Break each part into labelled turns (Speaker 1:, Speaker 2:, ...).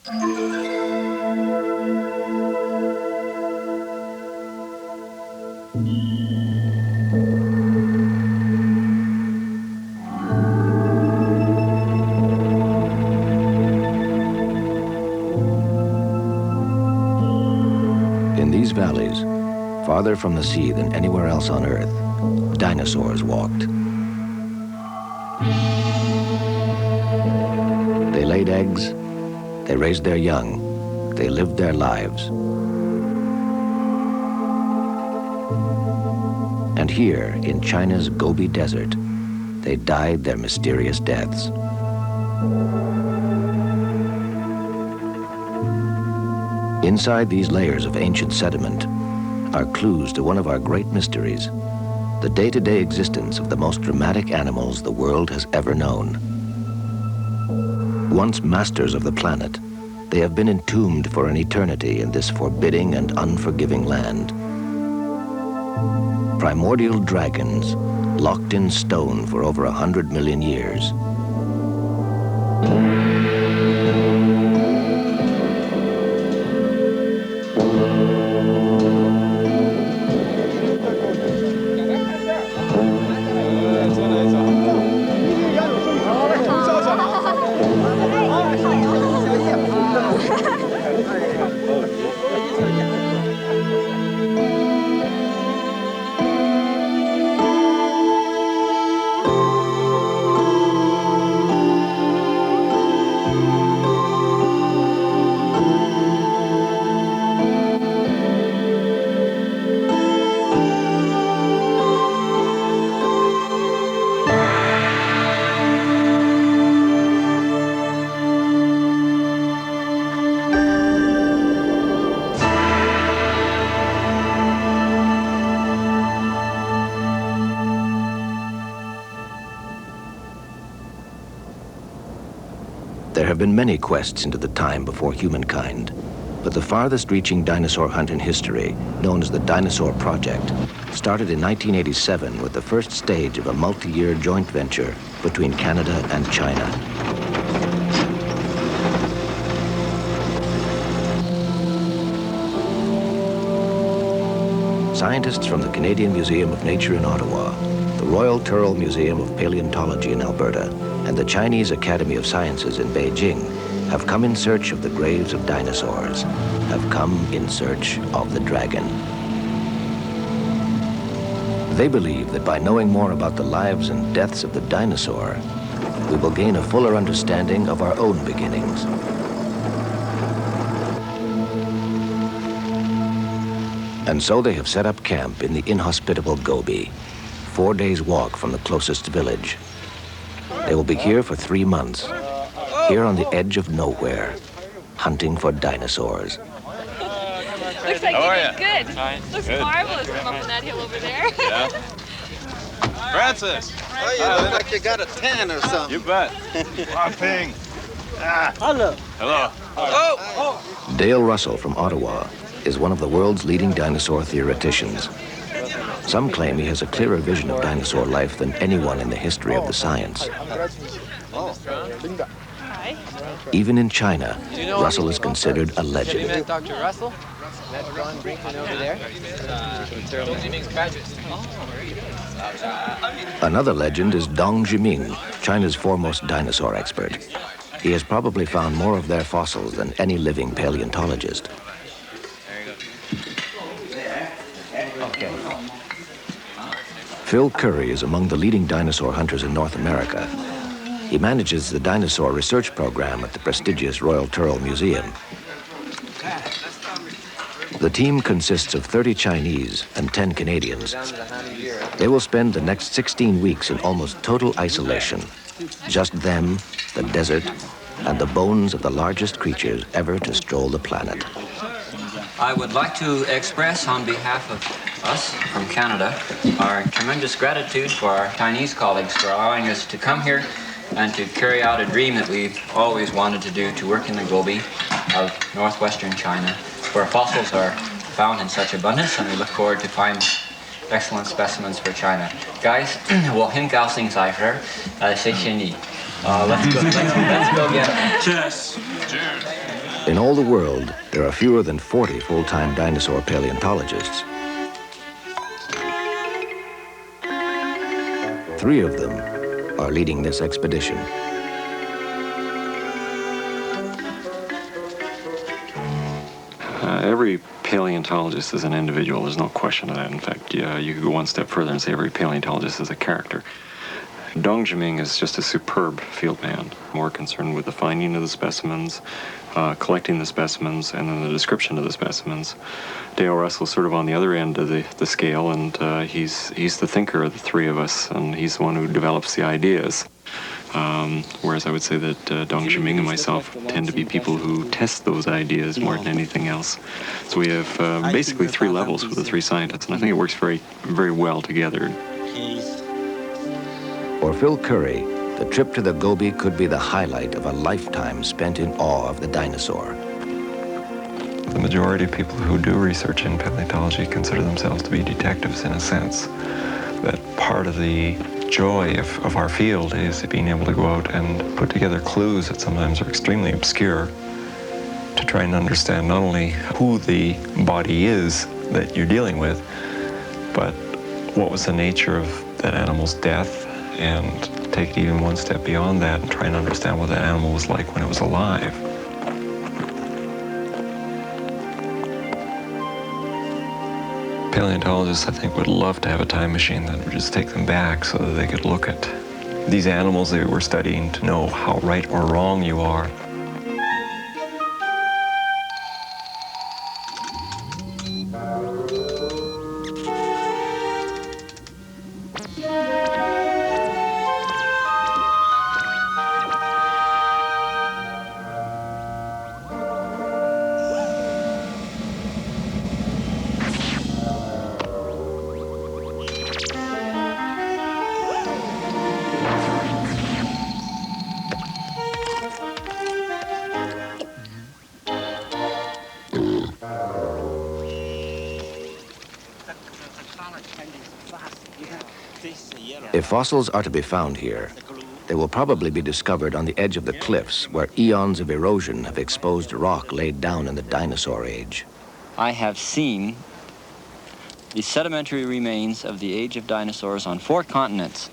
Speaker 1: In these valleys, farther from the sea than anywhere else on Earth, dinosaurs walked. They laid eggs, they raised their young, they lived their lives. And here, in China's Gobi Desert, they died their mysterious deaths. Inside these layers of ancient sediment are clues to one of our great mysteries, the day-to-day existence of the most dramatic animals the world has ever known. Once masters of the planet, they have been entombed for an eternity in this forbidding and unforgiving land. Primordial dragons, locked in stone for over 100 million years. There have been many quests into the time before humankind, but the farthest reaching dinosaur hunt in history, known as the Dinosaur Project, started in 1987 with the first stage of a multi-year joint venture between Canada and China. Scientists from the Canadian Museum of Nature in Ottawa, the Royal Turrell Museum of Paleontology in Alberta, and the Chinese Academy of Sciences in Beijing have come in search of the graves of dinosaurs, have come in search of the dragon. They believe that by knowing more about the lives and deaths of the dinosaur, we will gain a fuller understanding of our own beginnings. And so they have set up camp in the inhospitable Gobi, 4 days' walk from the closest village. They will be here for 3 months, here on the edge of nowhere, hunting for dinosaurs.
Speaker 2: Looks like you did good. Fine. Looks good. Marvelous come up on that hill over there.
Speaker 3: Yeah. Francis!
Speaker 4: Oh, you look like you got a tan or something.
Speaker 3: You bet. Ping. Ah.
Speaker 4: Hello.
Speaker 3: Hello.
Speaker 4: Oh.
Speaker 1: Dale Russell from Ottawa is one of the world's leading dinosaur theoreticians. Some claim he has a clearer vision of dinosaur life than anyone in the history of the science. Even in China, Russell is considered a legend.
Speaker 5: You met Dr. Russell? Met Ron Brinkman over there?
Speaker 1: Another legend is Dong Jiming, China's foremost dinosaur expert. He has probably found more of their fossils than any living paleontologist. Phil Curry is among the leading dinosaur hunters in North America. He manages the dinosaur research program at the prestigious Royal Turrell Museum. The team consists of 30 Chinese and 10 Canadians. They will spend the next 16 weeks in almost total isolation. Just them, the desert, and the bones of the largest creatures ever to stroll the planet.
Speaker 6: I would like to express on behalf of us from Canada our tremendous gratitude for our Chinese colleagues for allowing us to come here and to carry out a dream that we've always wanted to do, to work in the Gobi of northwestern China, where fossils are found in such abundance, and we look forward to find excellent specimens for China. Guys, 我很高兴在这儿，谢谢你。Let's go get it.
Speaker 3: Cheers. Cheers.
Speaker 1: In all the world, there are fewer than 40 full-time dinosaur paleontologists. 3 of them are leading this expedition.
Speaker 7: Every paleontologist is an individual. There's no question of that. In fact, you could go one step further and say every paleontologist is a character. Dong Zhiming is just a superb field man, more concerned with the finding of the specimens, collecting the specimens, and then the description of the specimens. Dale Russell's sort of on the other end of the scale, and he's the thinker of the 3 of us, and he's the one who develops the ideas. Whereas I would say that Dong Zhiming and myself tend to be people who test those ideas more than anything else. So we have basically 3 levels with the 3 scientists, and I think it works very, very well together.
Speaker 1: For Phil Curry, the trip to the Gobi could be the highlight of a lifetime spent in awe of the dinosaur.
Speaker 7: The majority of people who do research in paleontology consider themselves to be detectives in a sense. That part of the joy of our field is being able to go out and put together clues that sometimes are extremely obscure to try and understand not only who the body is that you're dealing with, but what was the nature of that animal's death, and take it even one step beyond that and try and understand what that animal was like when it was alive. Paleontologists, I think, would love to have a time machine that would just take them back so that they could look at these animals they were studying to know how right or wrong you are.
Speaker 1: If fossils are to be found here, they will probably be discovered on the edge of the cliffs where eons of erosion have exposed rock laid down in the dinosaur age.
Speaker 6: I have seen the sedimentary remains of the age of dinosaurs on 4 continents,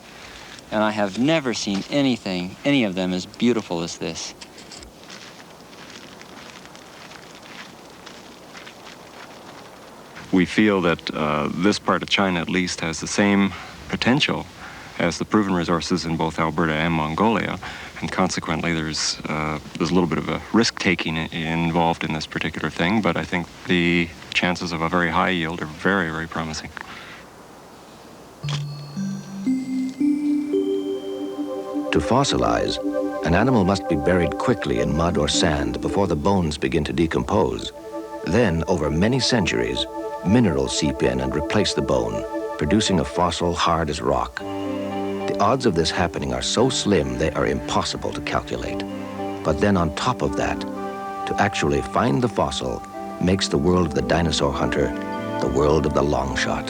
Speaker 6: and I have never seen anything, any of them, as beautiful as this.
Speaker 7: We feel that this part of China at least has the same potential as the proven resources in both Alberta and Mongolia, and consequently there's a little bit of a risk-taking involved in this particular thing, but I think the chances of a very high yield are very, very promising.
Speaker 1: To fossilize, an animal must be buried quickly in mud or sand before the bones begin to decompose. Then, over many centuries, minerals seep in and replace the bone, producing a fossil hard as rock. The odds of this happening are so slim they are impossible to calculate. But then on top of that, to actually find the fossil makes the world of the dinosaur hunter the world of the long shot.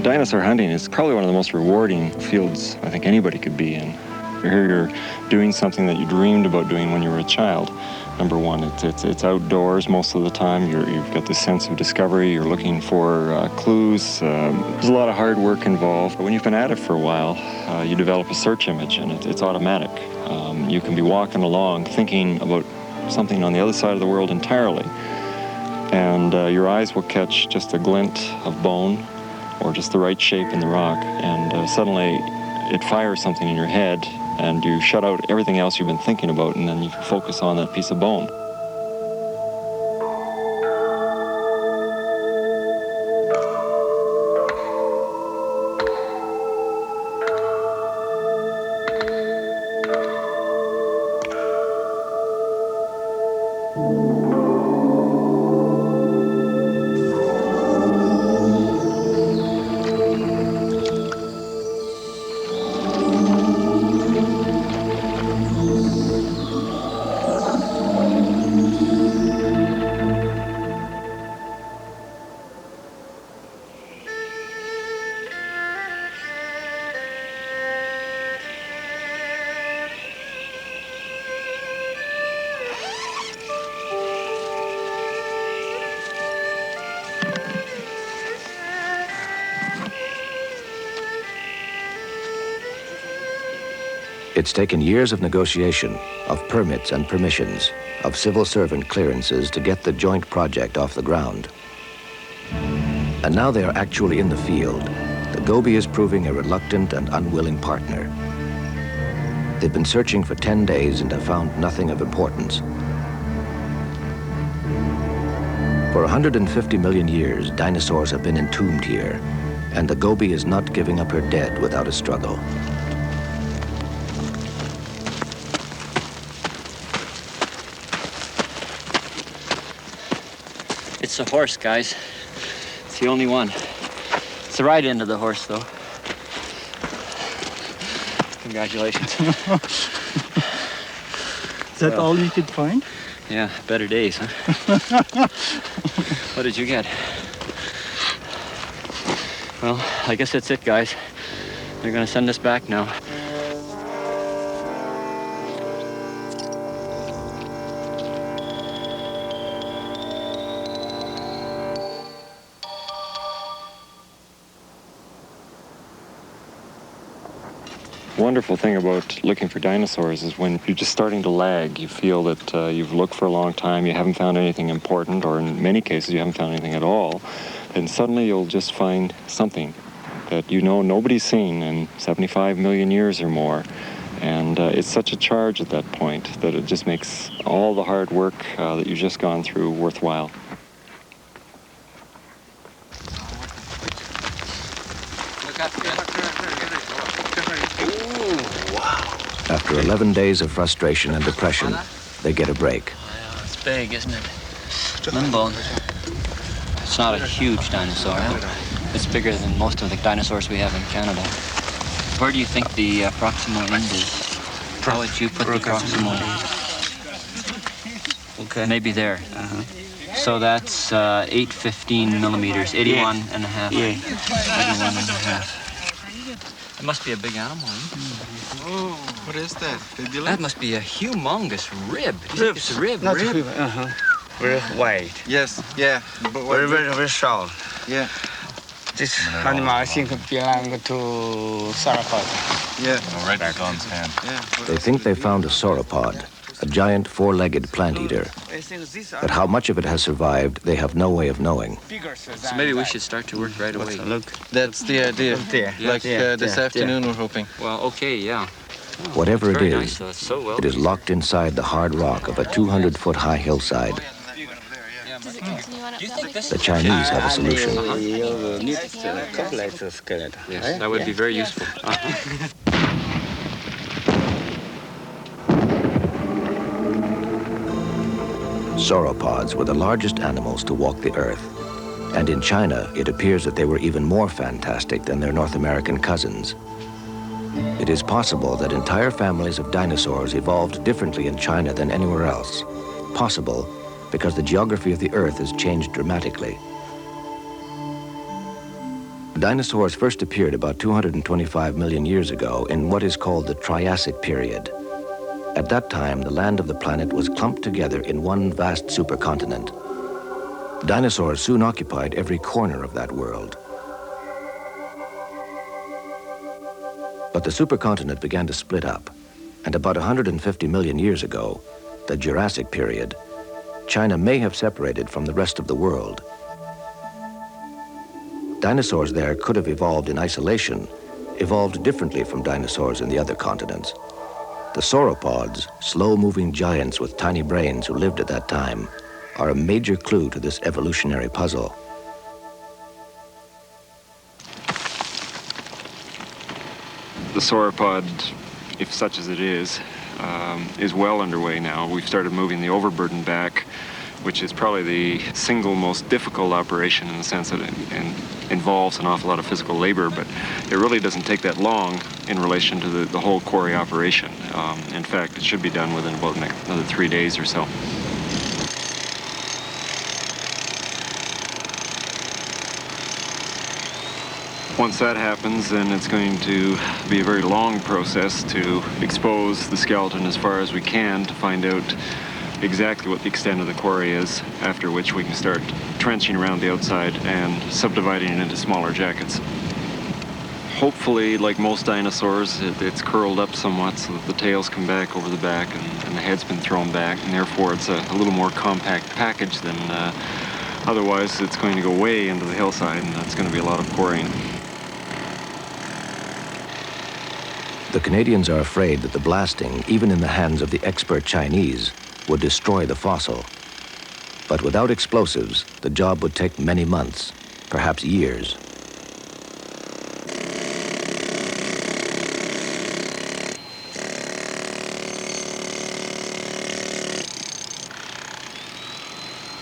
Speaker 7: Dinosaur hunting is probably one of the most rewarding fields I think anybody could be in. You're doing something that you dreamed about doing when you were a child. Number one, it's outdoors most of the time. You've got this sense of discovery. You're looking for clues. There's a lot of hard work involved. But when you've been at it for a while, you develop a search image, and it's automatic. You can be walking along thinking about something on the other side of the world entirely, and your eyes will catch just a glint of bone or just the right shape in the rock, and suddenly it fires something in your head, and you shut out everything else you've been thinking about, and then you focus on that piece of bone.
Speaker 1: It's taken years of negotiation, of permits and permissions, of civil servant clearances to get the joint project off the ground. And now they are actually in the field. The Gobi is proving a reluctant and unwilling partner. They've been searching for 10 days and have found nothing of importance. For 150 million years, dinosaurs have been entombed here, and the Gobi is not giving up her dead without a struggle.
Speaker 6: It's a horse, guys. It's the only one. It's the right end of the horse, though. Congratulations.
Speaker 8: Is that all you could find?
Speaker 6: Yeah, better days, huh? What did you get? Well, I guess that's it, guys. They're gonna send us back now.
Speaker 7: Wonderful thing about looking for dinosaurs is when you're just starting to lag, you feel that you've looked for a long time, you haven't found anything important, or in many cases you haven't found anything at all, and suddenly you'll just find something that you know nobody's seen in 75 million years or more. And it's such a charge at that point that it just makes all the hard work that you've just gone through worthwhile.
Speaker 1: After 11 days of frustration and depression, they get a break.
Speaker 6: It's big, isn't it? Limbone. It's not a huge dinosaur. It's bigger than most of the dinosaurs we have in Canada. Where do you think the proximal end is? How would you put the proximal end? Okay. Maybe there. So that's 815 millimeters, 81 and a half. Yeah. 81 and a half. It must be a big animal.
Speaker 4: Oh, what is that?
Speaker 6: That must be a humongous rib. You think it's a rib?
Speaker 8: Not
Speaker 6: Rib?
Speaker 8: very wide.
Speaker 4: Yes, yeah. But what
Speaker 8: Very short.
Speaker 4: Yeah,
Speaker 8: This animal, I think, belongs to sauropod.
Speaker 4: yeah.
Speaker 3: Right back on his hand.
Speaker 4: Yeah.
Speaker 1: They think they found a sauropod, a giant four-legged plant eater. But how much of it has survived, they have no way of knowing.
Speaker 6: So maybe we should start to work right away.
Speaker 8: Look,
Speaker 4: That's the idea. Like this afternoon we're hoping.
Speaker 6: Well, okay, yeah.
Speaker 1: Whatever it
Speaker 6: Very
Speaker 1: is,
Speaker 6: nice, though. It's so well.
Speaker 1: it is locked inside the hard rock of a 200-foot-high hillside.
Speaker 2: Does it continue on up that way?
Speaker 1: The Chinese have a solution.
Speaker 8: you need to complete the skeleton.
Speaker 6: Yes, that would be very useful.
Speaker 1: Sauropods were the largest animals to walk the earth. And in China, it appears that they were even more fantastic than their North American cousins. It is possible that entire families of dinosaurs evolved differently in China than anywhere else. Possible because the geography of the earth has changed dramatically. Dinosaurs first appeared about 225 million years ago in what is called the Triassic period. At that time, the land of the planet was clumped together in one vast supercontinent. Dinosaurs soon occupied every corner of that world. But the supercontinent began to split up, and about 150 million years ago, the Jurassic period, China may have separated from the rest of the world. Dinosaurs there could have evolved in isolation, evolved differently from dinosaurs in the other continents. The sauropods, slow-moving giants with tiny brains who lived at that time, are a major clue to this evolutionary puzzle.
Speaker 7: The sauropod, if such as it is well underway now. We've started moving the overburden back, which is probably the single most difficult operation in the sense that it involves an awful lot of physical labor, but it really doesn't take that long in relation to the whole quarry operation. In fact, it should be done within about another 3 days or so. Once that happens, then it's going to be a very long process to expose the skeleton as far as we can to find out exactly what the extent of the quarry is, after which we can start trenching around the outside and subdividing it into smaller jackets. Hopefully, like most dinosaurs, it's curled up somewhat so that the tails come back over the back and the head's been thrown back, and therefore it's a little more compact package than otherwise it's going to go way into the hillside, and that's going to be a lot of quarrying.
Speaker 1: The Canadians are afraid that the blasting, even in the hands of the expert Chinese, would destroy the fossil. But without explosives, the job would take many months, perhaps years.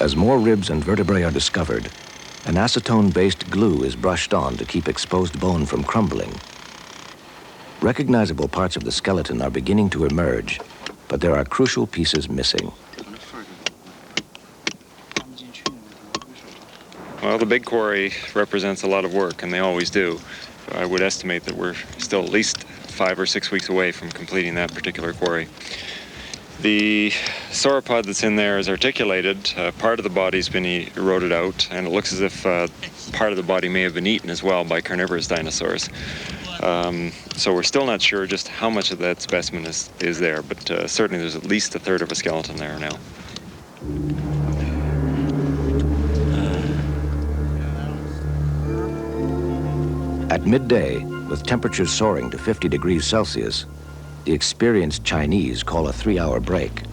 Speaker 1: As more ribs and vertebrae are discovered, an acetone-based glue is brushed on to keep exposed bone from crumbling. Recognizable parts of the skeleton are beginning to emerge, but there are crucial pieces missing.
Speaker 7: Well, the big quarry represents a lot of work, and they always do. I would estimate that we're still at least 5 or 6 weeks away from completing that particular quarry. The sauropod that's in there is articulated. Part of the body's been eroded out, and it looks as if part of the body may have been eaten as well by carnivorous dinosaurs. So we're still not sure just how much of that specimen is there, but certainly there's at least a third of a skeleton there now.
Speaker 1: At midday, with temperatures soaring to 50 degrees Celsius, the experienced Chinese call a 3-hour break.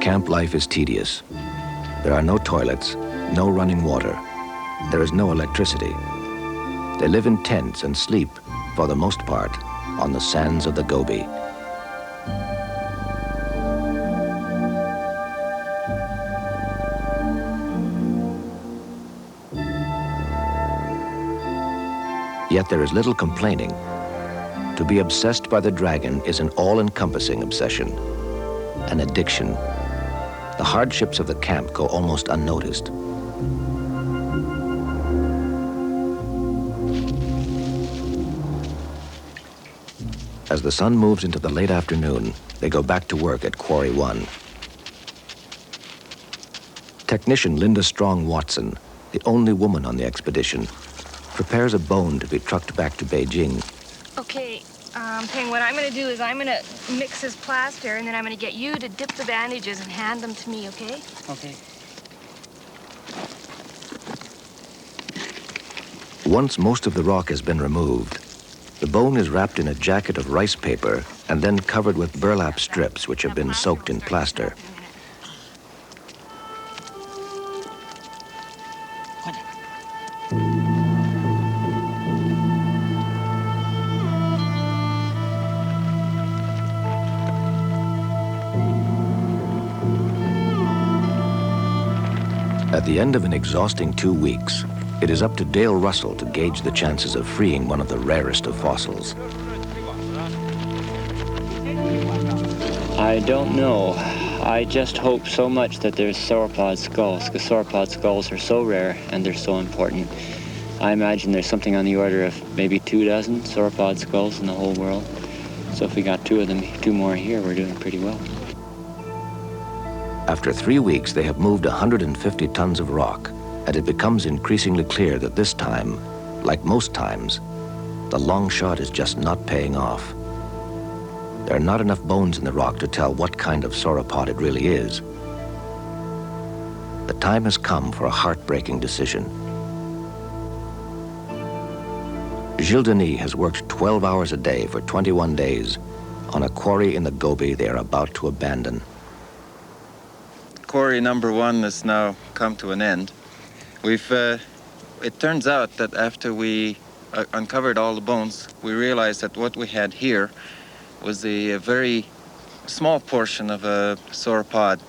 Speaker 1: Camp life is tedious. There are no toilets, no running water. There is no electricity. They live in tents and sleep, for the most part, on the sands of the Gobi. Yet there is little complaining. To be obsessed by the dragon is an all-encompassing obsession, an addiction. The hardships of the camp go almost unnoticed. As the sun moves into the late afternoon, they go back to work at Quarry 1. Technician Linda Strong Watson, the only woman on the expedition, prepares a bone to be trucked back to Beijing.
Speaker 2: Okay, Ping, what I'm going to do is I'm going to mix this plaster, and then I'm going to get you to dip the bandages and hand them to me, okay?
Speaker 8: Okay.
Speaker 1: Once most of the rock has been removed, the bone is wrapped in a jacket of rice paper and then covered with burlap strips which have been soaked in plaster. At the end of an exhausting 2 weeks, it is up to Dale Russell to gauge the chances of freeing one of the rarest of fossils.
Speaker 9: I don't know. I just hope so much that there's sauropod skulls, because sauropod skulls are so rare and they're so important. I imagine there's something on the order of maybe 24 sauropod skulls in the whole world. So if we got 2 of them, 2 more here, we're doing pretty well.
Speaker 1: After 3 weeks, they have moved 150 tons of rock, and it becomes increasingly clear that this time, like most times, the long shot is just not paying off. There are not enough bones in the rock to tell what kind of sauropod it really is. The time has come for a heartbreaking decision. Gilles Denis has worked 12 hours a day for 21 days on a quarry in the Gobi they are about to abandon.
Speaker 4: Quarry number 1 has now come to an end. It turns out that after we uncovered all the bones, we realized that what we had here was a very small portion of a sauropod,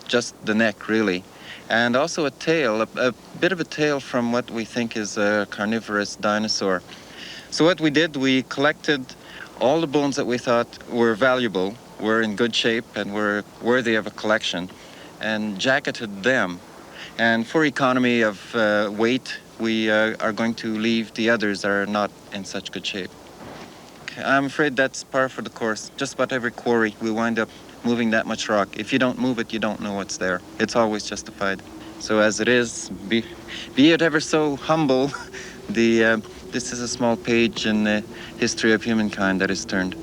Speaker 4: just the neck really, and also a tail, a bit of a tail from what we think is a carnivorous dinosaur. So what we did, we collected all the bones that we thought were valuable, were in good shape, and were worthy of a collection, and jacketed them. And for economy of weight, we are going to leave the others that are not in such good shape. I'm afraid that's par for the course. Just about every quarry, we wind up moving that much rock. If you don't move it, you don't know what's there. It's always justified. So as it is, be it ever so humble, this is a small page in the history of humankind that is turned.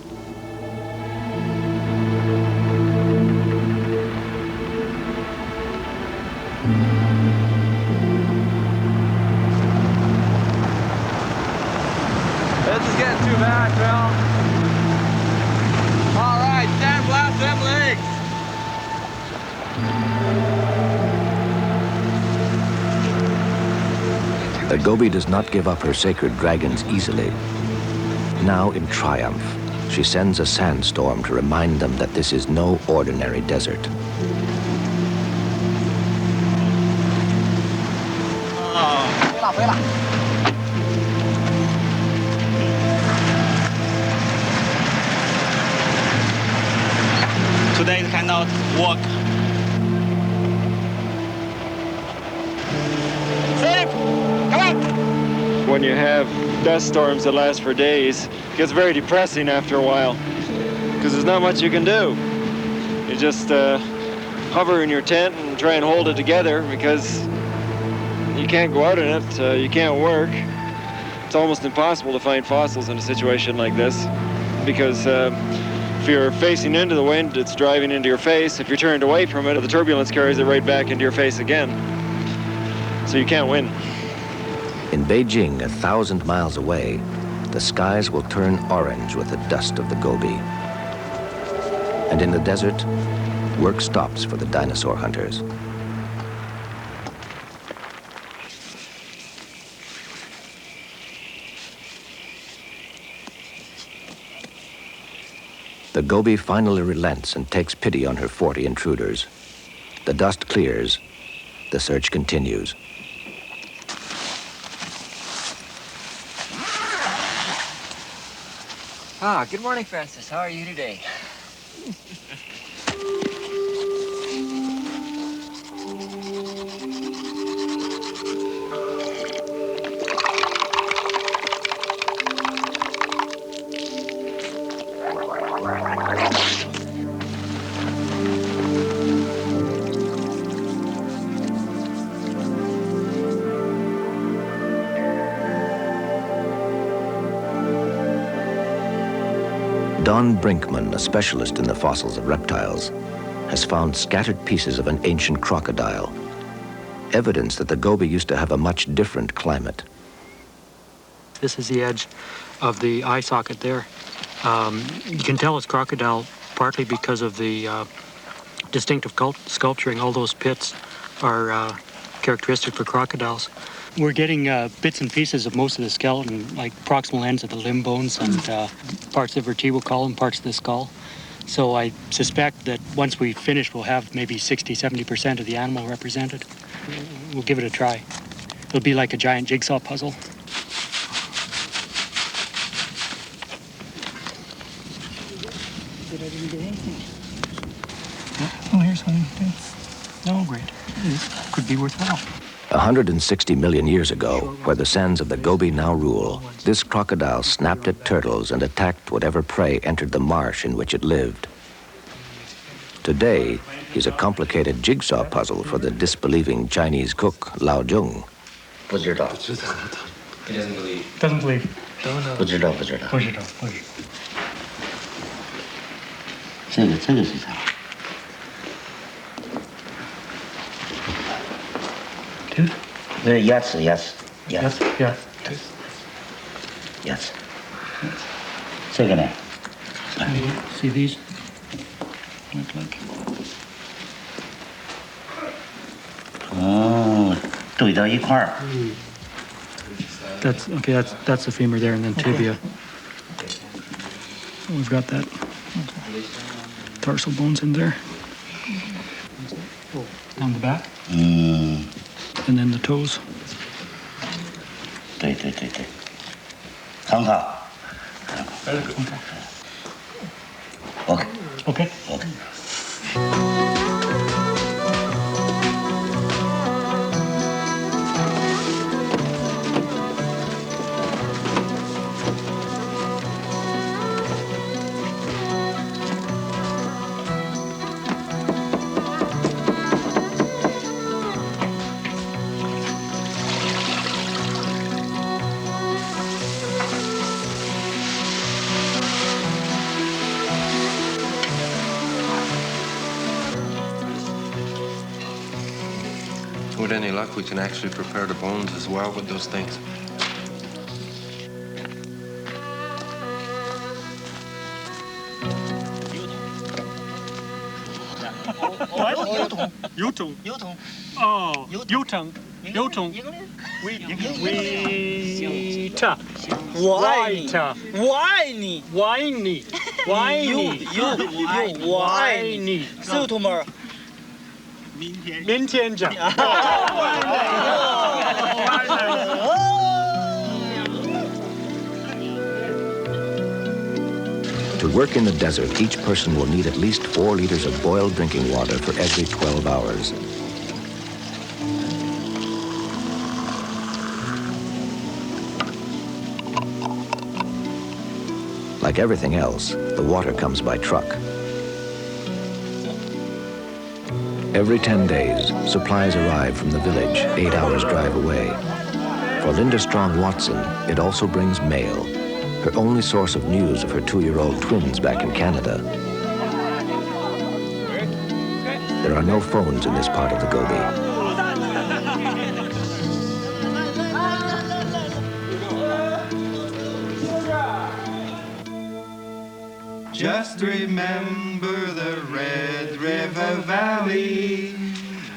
Speaker 5: This is getting too bad, Phil. All right, sandblast them legs.
Speaker 1: The Gobi does not give up her sacred dragons easily. Now, in triumph, she sends a sandstorm to remind them that this is no ordinary desert.
Speaker 8: Today it cannot work.
Speaker 7: When you have dust storms that last for days, it gets very depressing after a while because there's not much you can do. You just hover in your tent and try and hold it together because you can't go out in it, you can't work. It's almost impossible to find fossils in a situation like this because if you're facing into the wind, it's driving into your face. If you're turned away from it, the turbulence carries it right back into your face again. So you can't win.
Speaker 1: In Beijing, 1,000 miles away, the skies will turn orange with the dust of the Gobi. And in the desert, work stops for the dinosaur hunters. The Gobi finally relents and takes pity on her 40 intruders. The dust clears. The search continues.
Speaker 9: Good morning, Francis. How are you today?
Speaker 1: Don Brinkman, a specialist in the fossils of reptiles, has found scattered pieces of an ancient crocodile, evidence that the Gobi used to have a much different climate.
Speaker 10: This is the edge of the eye socket there. You can tell it's crocodile partly because of the distinctive sculpturing. All those pits are characteristic for crocodiles. We're getting bits and pieces of most of the skeleton, like proximal ends of the limb bones and parts of the vertebral column, parts of the skull. So I suspect that once we finish, we'll have maybe 60-70% of the animal represented. We'll give it a try. It'll be like a giant jigsaw puzzle. I didn't get anything. Oh, here's one. Oh, great. This could be worthwhile.
Speaker 1: 160 million years ago, where the sands of the Gobi now rule, this crocodile snapped at turtles and attacked whatever prey entered the marsh in which it lived. Today, he's a complicated jigsaw puzzle for the disbelieving Chinese cook Lao Jung.
Speaker 11: 不知道。
Speaker 6: He doesn't believe.
Speaker 10: Doesn't believe.
Speaker 11: 不知道，不知道。
Speaker 10: 不知道，不知道。
Speaker 11: 这个是啥？
Speaker 10: Tooth?
Speaker 11: 牙齿。
Speaker 10: Yeah. Tooth.
Speaker 11: 牙齿。这个呢？
Speaker 10: See these? Look like.
Speaker 11: 哦，对到一块儿。
Speaker 10: That's okay. That's the femur there, and then tibia. So we've got that tarsal bones in there. Down the back. And then the toes.
Speaker 11: 对。很好。OK。OK。OK。
Speaker 12: With any luck, we can actually prepare the bones as well with those things.
Speaker 10: What? Yutong. Oh, Yutong. Yutong. Wita. Wita.
Speaker 5: Whiny.
Speaker 10: Whiny. Whiny. Whiny.
Speaker 5: 是同门。
Speaker 10: 明天讲。
Speaker 1: To work in the desert, each person will need at least 4 liters of boiled drinking water for every 12 hours. Like everything else, the water comes by truck. Every 10 days, supplies arrive from the village 8 hours drive away. For Linda Strong Watson, it also brings mail, her only source of news of her 2-year-old twins back in Canada. There are no phones in this part of the Gobi.
Speaker 13: Just remember the Red River Valley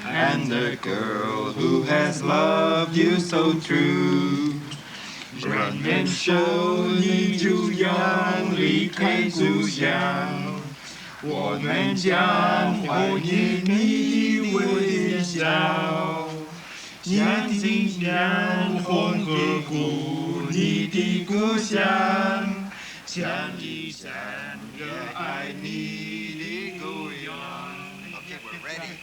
Speaker 13: and the girl who has loved you so true. 人们说你就要离开故乡，我们将怀念你的微笑。相信像红河谷你的故乡，像一山热爱你的故乡。Okay, we're ready.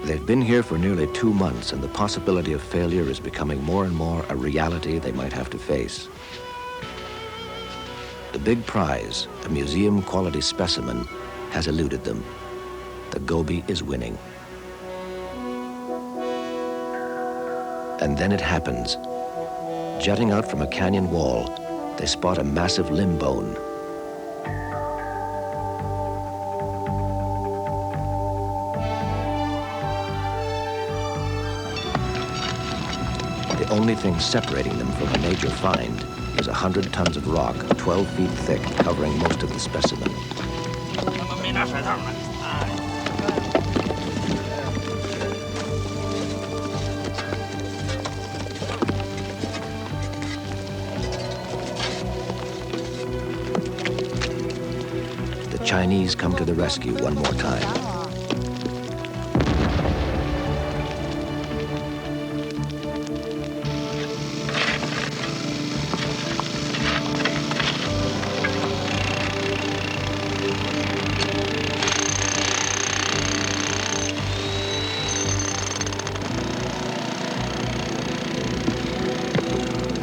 Speaker 1: They've been here for nearly 2 months, and the possibility of failure is becoming more and more a reality they might have to face. The big prize, a museum-quality specimen, has eluded them. The Gobi is winning. And then it happens. Jutting out from a canyon wall, they spot a massive limb bone. The only thing separating them from a major find is 100 tons of rock, 12 feet thick, covering most of the specimen. The Chinese come to the rescue one more time.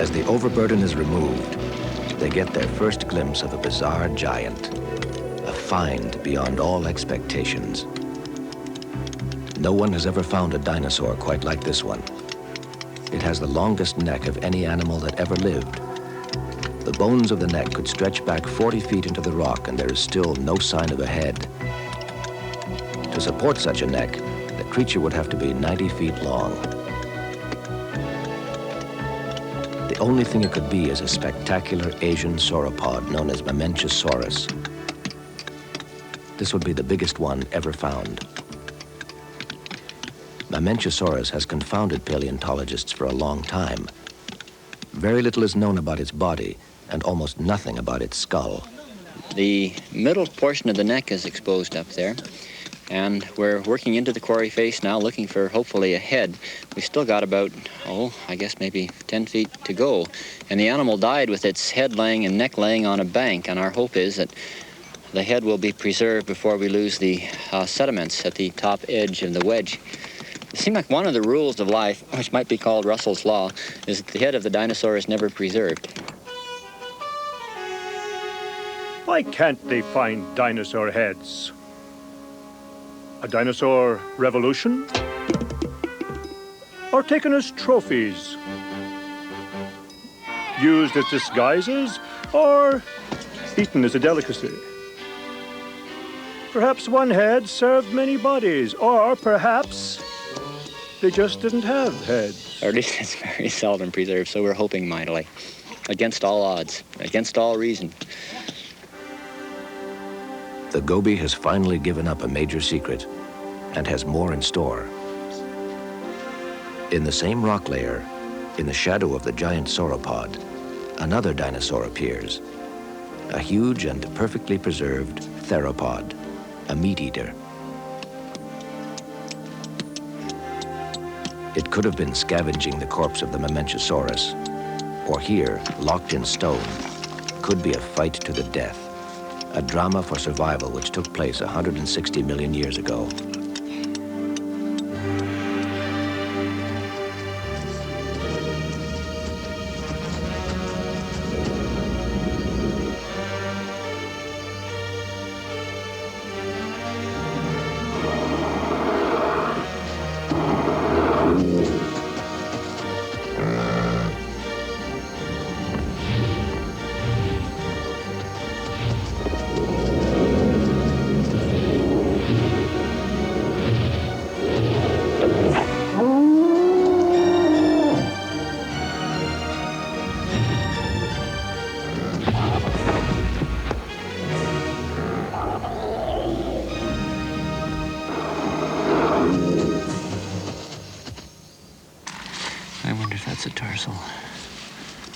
Speaker 1: As the overburden is removed, they get their first glimpse of a bizarre giant, a find beyond all expectations. No one has ever found a dinosaur quite like this one. It has the longest neck of any animal that ever lived. The bones of the neck could stretch back 40 feet into the rock, and there is still no sign of a head. To support such a neck, the creature would have to be 90 feet long. The only thing it could be is a spectacular Asian sauropod known as Mamenchisaurus. This would be the biggest one ever found. Mamenchisaurus has confounded paleontologists for a long time. Very little is known about its body and almost nothing about its skull.
Speaker 9: The middle portion of the neck is exposed up there, and we're working into the quarry face now, looking for hopefully a head. We still got about, I guess maybe 10 feet to go, and the animal died with its head laying and neck laying on a bank, and our hope is that the head will be preserved before we lose the sediments at the top edge of the wedge. It seemed like one of the rules of life, which might be called Russell's Law, is that the head of the dinosaur is never preserved.
Speaker 14: Why can't they find dinosaur heads? A dinosaur revolution? Or taken as trophies? Used as disguises? Or eaten as a delicacy? Perhaps one head served many bodies, or perhaps they just didn't have heads.
Speaker 9: Or at least it's very seldom preserved, so we're hoping mightily. Against all odds, against all reason.
Speaker 1: The Gobi has finally given up a major secret and has more in store. In the same rock layer, in the shadow of the giant sauropod, another dinosaur appears. A huge and perfectly preserved theropod, a meat-eater. It could have been scavenging the corpse of the Mamenchisaurus, or here, locked in stone, could be a fight to the death, a drama for survival which took place 160 million years ago.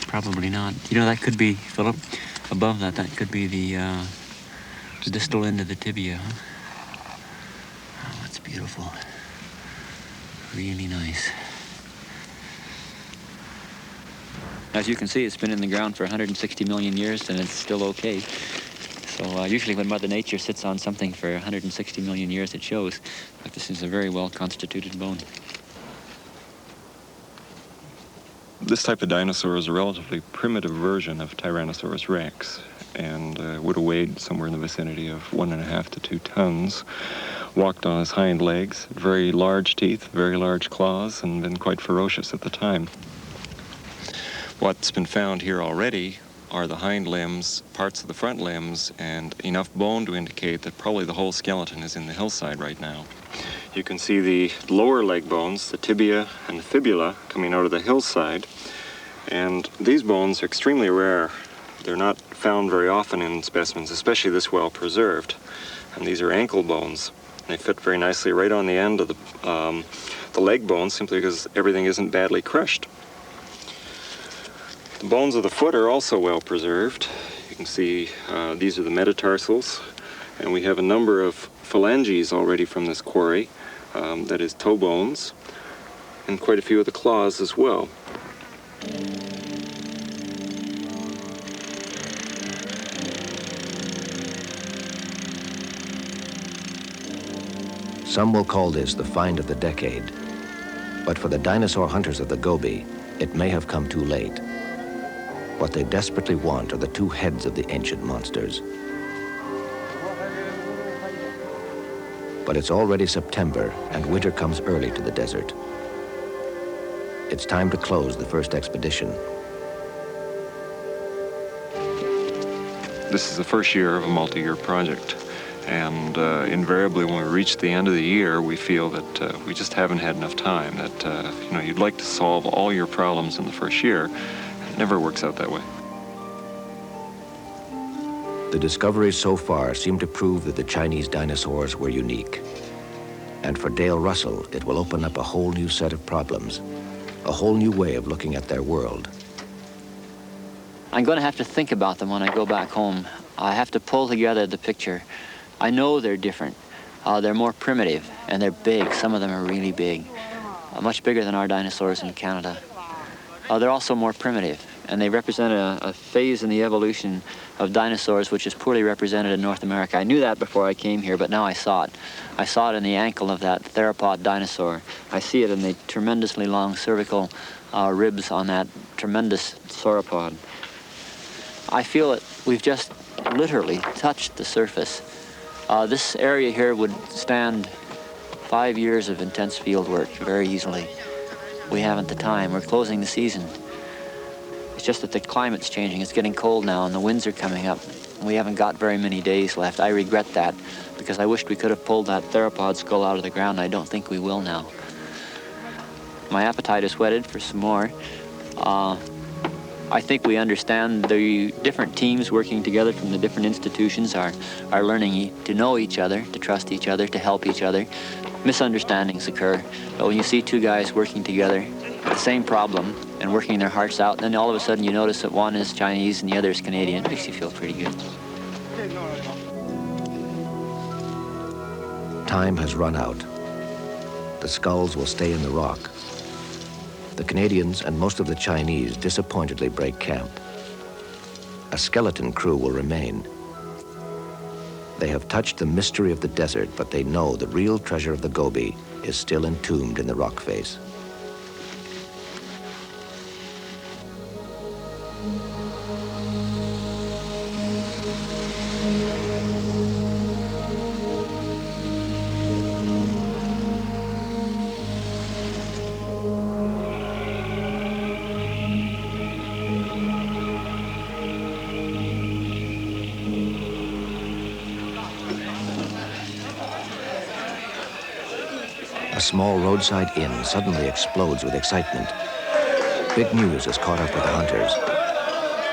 Speaker 9: Probably not. You know, that could be, Philip, above that, that could be the distal end of the tibia, huh? Oh, that's beautiful. Really nice. As you can see, it's been in the ground for 160 million years, and it's still okay. So usually when Mother Nature sits on something for 160 million years, it shows. But this is a very well-constituted bone.
Speaker 7: This type of dinosaur is a relatively primitive version of Tyrannosaurus rex and would have weighed somewhere in the vicinity of 1.5 to 2 tons. Walked on his hind legs, very large teeth, very large claws, and been quite ferocious at the time. What's been found here already are the hind limbs, parts of the front limbs, and enough bone to indicate that probably the whole skeleton is in the hillside right now. You can see the lower leg bones, the tibia and the fibula, coming out of the hillside. And these bones are extremely rare. They're not found very often in specimens, especially this well preserved. And these are ankle bones. They fit very nicely right on the end of the leg bones, simply because everything isn't badly crushed. The bones of the foot are also well preserved. You can see these are the metatarsals, and we have a number of phalanges already from this quarry. That is toe bones, and quite a few of the claws as well.
Speaker 1: Some will call this the find of the decade. But for the dinosaur hunters of the Gobi, it may have come too late. What they desperately want are the two heads of the ancient monsters. But it's already September, and winter comes early to the desert. It's time to close the first expedition.
Speaker 7: This is the first year of a multi-year project. And invariably, when we reach the end of the year, we feel that we just haven't had enough time, that you'd like to solve all your problems in the first year, and it never works out that way. The discoveries so far seem to prove that the Chinese dinosaurs were unique.
Speaker 1: And for Dale Russell, it will open up a whole new set of problems, a whole new way of looking at their world.
Speaker 9: I'm going to have to think about them when I go back home. I have to pull together the picture. I know they're different. They're more primitive, and they're big. Some of them are really big, much bigger than our dinosaurs in Canada. They're also more primitive, and they represent a phase in the evolution of dinosaurs which is poorly represented in North America. I knew that before I came here, but now I saw it. I saw it in the ankle of that theropod dinosaur. I see it in the tremendously long cervical ribs on that tremendous sauropod. I feel that we've just literally touched the surface. This area here would stand 5 years of intense field work very easily. We haven't the time. We're closing the season. It's just that the climate's changing. It's getting cold now, and the winds are coming up. We haven't got very many days left. I regret that, because I wished we could have pulled that theropod skull out of the ground. I don't think we will now. My appetite is whetted for some more. I think we understand the different teams working together from the different institutions are learning to know each other, to trust each other, to help each other. Misunderstandings occur, but when you see two guys working together, the same problem, and working their hearts out, then all of a sudden you notice that one is Chinese and the other is Canadian. It makes you feel pretty good.
Speaker 1: Time has run out. The skulls will stay in the rock. The Canadians and most of the Chinese disappointedly break camp. A skeleton crew will remain. They have touched the mystery of the desert, but they know the real treasure of the Gobi is still entombed in the rock face. A small roadside inn suddenly explodes with excitement. Big news has caught up with the hunters.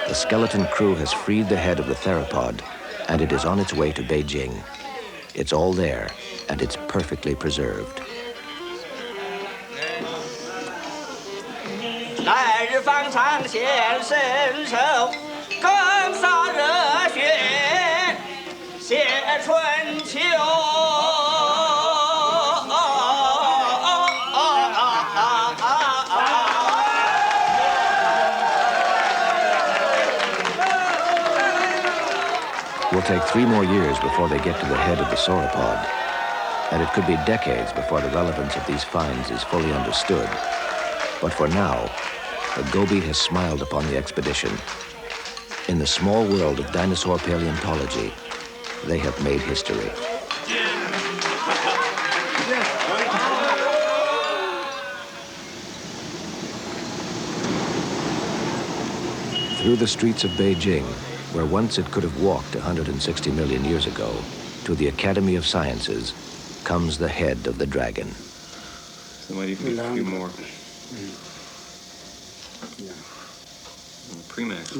Speaker 1: The skeleton crew has freed the head of the theropod, and it is on its way to Beijing. It's all there, and it's perfectly preserved. It will take 3 more years before they get to the head of the sauropod, and it could be decades before the relevance of these finds is fully understood. But for now, the Gobi has smiled upon the expedition. In the small world of dinosaur paleontology, they have made history. Through the streets of Beijing, where once it could have walked 160 million years ago, to the Academy of Sciences, comes the head of the dragon.
Speaker 12: There might even be a few more. Premax,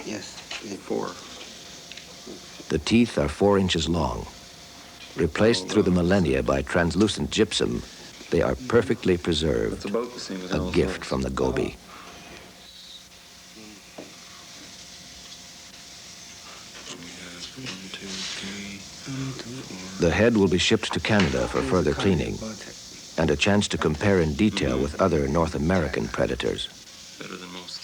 Speaker 8: yes.
Speaker 12: 4.
Speaker 1: The teeth are 4 inches long. Replaced through the millennia by translucent gypsum, they are perfectly preserved,
Speaker 12: That's about the same as
Speaker 1: a gift from the Gobi. The head will be shipped to Canada for further cleaning and a chance to compare in detail with other North American predators.
Speaker 12: Better than most.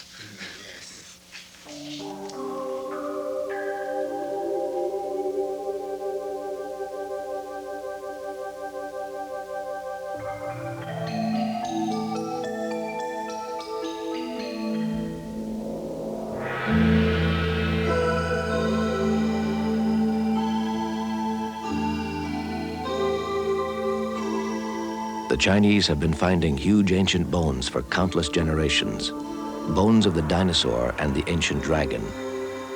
Speaker 1: The Chinese have been finding huge ancient bones for countless generations, bones of the dinosaur and the ancient dragon.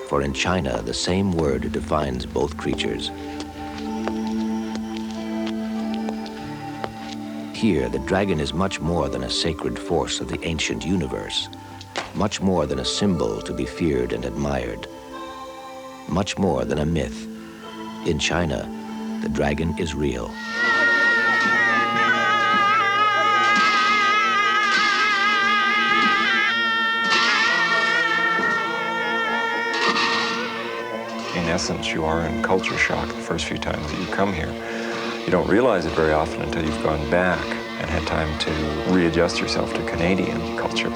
Speaker 1: For in China, the same word defines both creatures. Here, the dragon is much more than a sacred force of the ancient universe, much more than a symbol to be feared and admired, much more than a myth. In China, the dragon is real.
Speaker 7: in essence, you are in culture shock the first few times that you come here. You don't realize it very often until you've gone back and had time to readjust yourself to Canadian culture.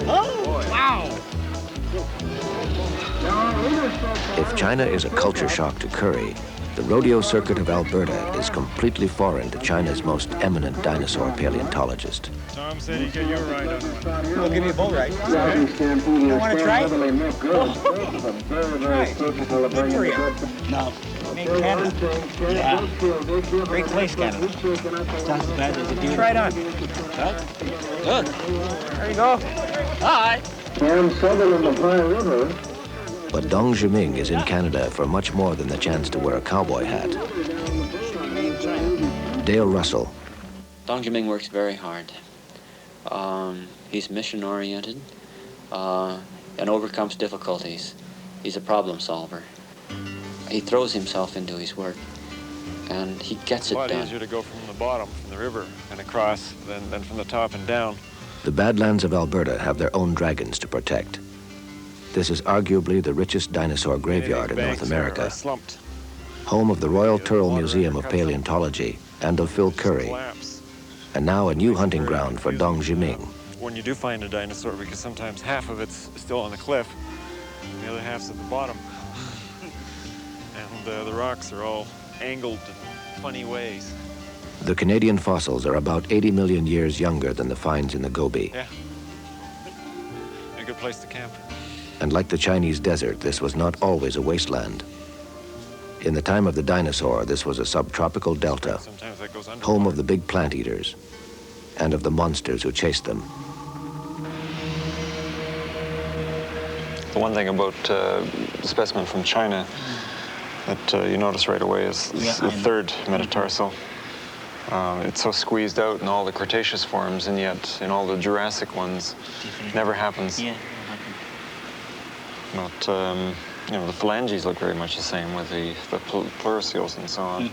Speaker 5: Oh, wow.
Speaker 1: If China is a culture shock to Curry, the rodeo circuit of Alberta is completely foreign to China's most eminent dinosaur paleontologist.
Speaker 3: Tom said he'd get you a ride on it.
Speaker 5: He'll give me a bull ride. You want to try? Try. Good for you. No. Canada. Yeah. Great place, Canada. It's not as bad as it is. Try it on. Good. There you go. Hi.
Speaker 15: And southern of the High River.
Speaker 1: But Dong Jiming is in Canada for much more than the chance to wear a cowboy hat. Dale Russell.
Speaker 9: Dong Jiming works very hard. He's mission-oriented and overcomes difficulties. He's a problem solver. He throws himself into his work, and he gets it done.
Speaker 7: It's a lot easier to go from the bottom, from the river, and across than from the top and down.
Speaker 1: The Badlands of Alberta have their own dragons to protect. This is arguably the richest dinosaur graveyard in North America, home of the Royal Turrell Museum of Paleontology and of Phil Curry, and now a new hunting ground for Dong Jiming.
Speaker 7: When you do find a dinosaur, because sometimes half of it's still on the cliff, and the other half's at the bottom, and the rocks are all angled in funny ways.
Speaker 1: The Canadian fossils are about 80 million years younger than the finds in the Gobi.
Speaker 7: Yeah, a good place to camp.
Speaker 1: And like the Chinese desert, this was not always a wasteland. In the time of the dinosaur, this was a subtropical delta, home of the big plant eaters and of the monsters who chased them.
Speaker 7: The one thing about the specimen from China that you notice right away is the third metatarsal. It's so squeezed out in all the Cretaceous forms, and yet in all the Jurassic ones, it never happens.
Speaker 5: Yeah.
Speaker 7: But, you know, the phalanges look very much the same with the pleuroseals and so on.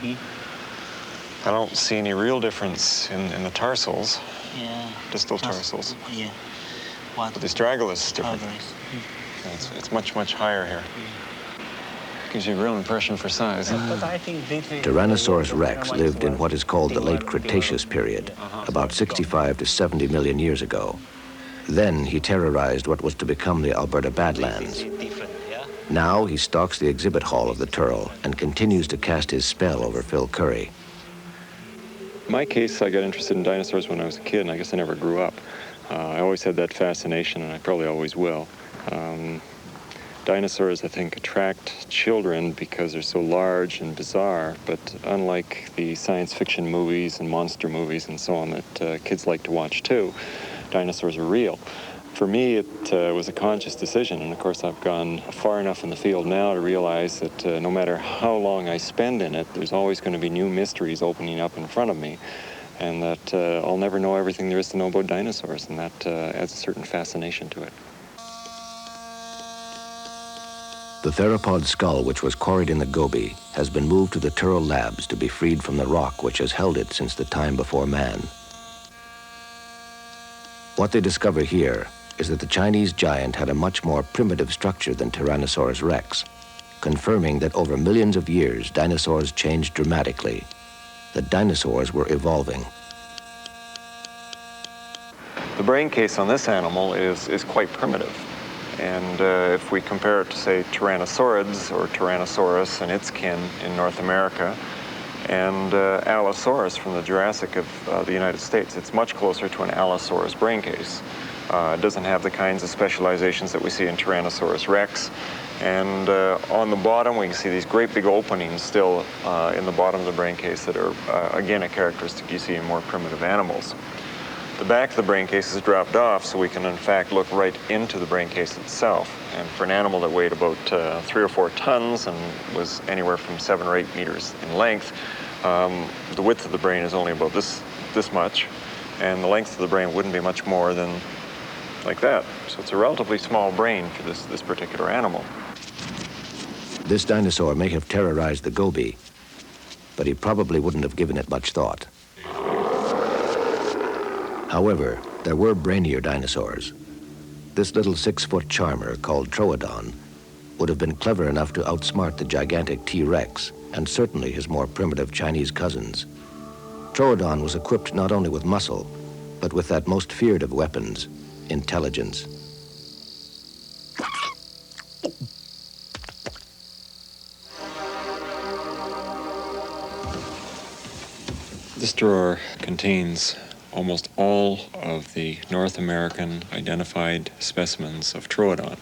Speaker 7: I don't see any real difference in the tarsals, distal tarsals.
Speaker 5: Yeah.
Speaker 7: But the astragalus is different. It's much, much higher here. Gives you a real impression for size.
Speaker 1: Tyrannosaurus rex lived in what is called the late Cretaceous period, about 65 to 70 million years ago. Then he terrorized what was to become the Alberta Badlands. Now he stalks the exhibit hall of the Turrell and continues to cast his spell over Phil Curry.
Speaker 7: In my case, I got interested in dinosaurs when I was a kid, and I guess I never grew up. I always had that fascination, and I probably always will. Dinosaurs, I think, attract children because they're so large and bizarre, but unlike the science fiction movies and monster movies and so on that kids like to watch too, dinosaurs are real. For me, it was a conscious decision, and of course I've gone far enough in the field now to realize that no matter how long I spend in it, there's always going to be new mysteries opening up in front of me, and that I'll never know everything there is to know about dinosaurs, and that adds a certain fascination to it.
Speaker 1: The theropod skull, which was quarried in the Gobi, has been moved to the Turrell Labs to be freed from the rock which has held it since the time before man. What they discover here is that the Chinese giant had a much more primitive structure than Tyrannosaurus rex, confirming that over millions of years, dinosaurs changed dramatically, that dinosaurs were evolving.
Speaker 7: The brain case on this animal is quite primitive. And if we compare it to, say, Tyrannosaurids or Tyrannosaurus and its kin in North America, and Allosaurus from the Jurassic of the United States, it's much closer to an Allosaurus brain case. It doesn't have the kinds of specializations that we see in Tyrannosaurus rex. And on the bottom, we can see these great big openings still in the bottom of the brain case that are, again, a characteristic you see in more primitive animals. The back of the brain case is dropped off, so we can, in fact, look right into the brain case itself. And for an animal that weighed about 3 or 4 tons and was anywhere from 7 or 8 meters in length, the width of the brain is only about this much, and the length of the brain wouldn't be much more than like that. So it's a relatively small brain for this particular animal.
Speaker 1: This dinosaur may have terrorized the Gobi, but he probably wouldn't have given it much thought. However, There were brainier dinosaurs. This little 6-foot charmer called Troodon would have been clever enough to outsmart the gigantic T-Rex and certainly his more primitive Chinese cousins. Troodon was equipped not only with muscle, but with that most feared of weapons, intelligence.
Speaker 7: This drawer contains almost all of the North American identified specimens of Troodon,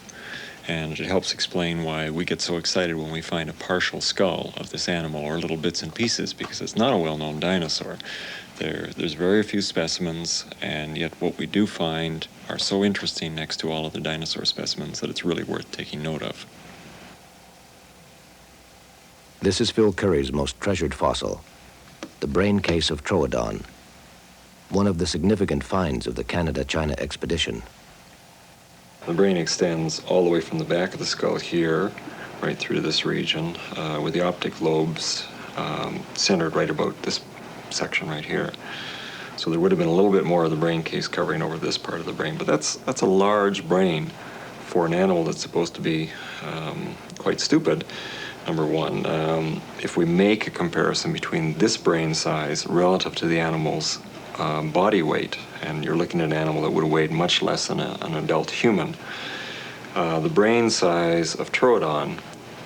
Speaker 7: and it helps explain why we get so excited when we find a partial skull of this animal or little bits and pieces, because it's not a well-known dinosaur. There's very few specimens, and yet what we do find are so interesting next to all of the dinosaur specimens that it's really worth taking note of.
Speaker 1: This is Phil Curry's most treasured fossil, the brain case of Troodon, one of the significant finds of the Canada-China expedition.
Speaker 7: The brain extends all the way from the back of the skull here, right through this region, with the optic lobes centered right about this section right here. So there would have been a little bit more of the brain case covering over this part of the brain, but that's a large brain for an animal that's supposed to be quite stupid, number one. If we make a comparison between this brain size relative to the animal's body weight, and you're looking at an animal that would have weighed much less than an adult human, the brain size of Troodon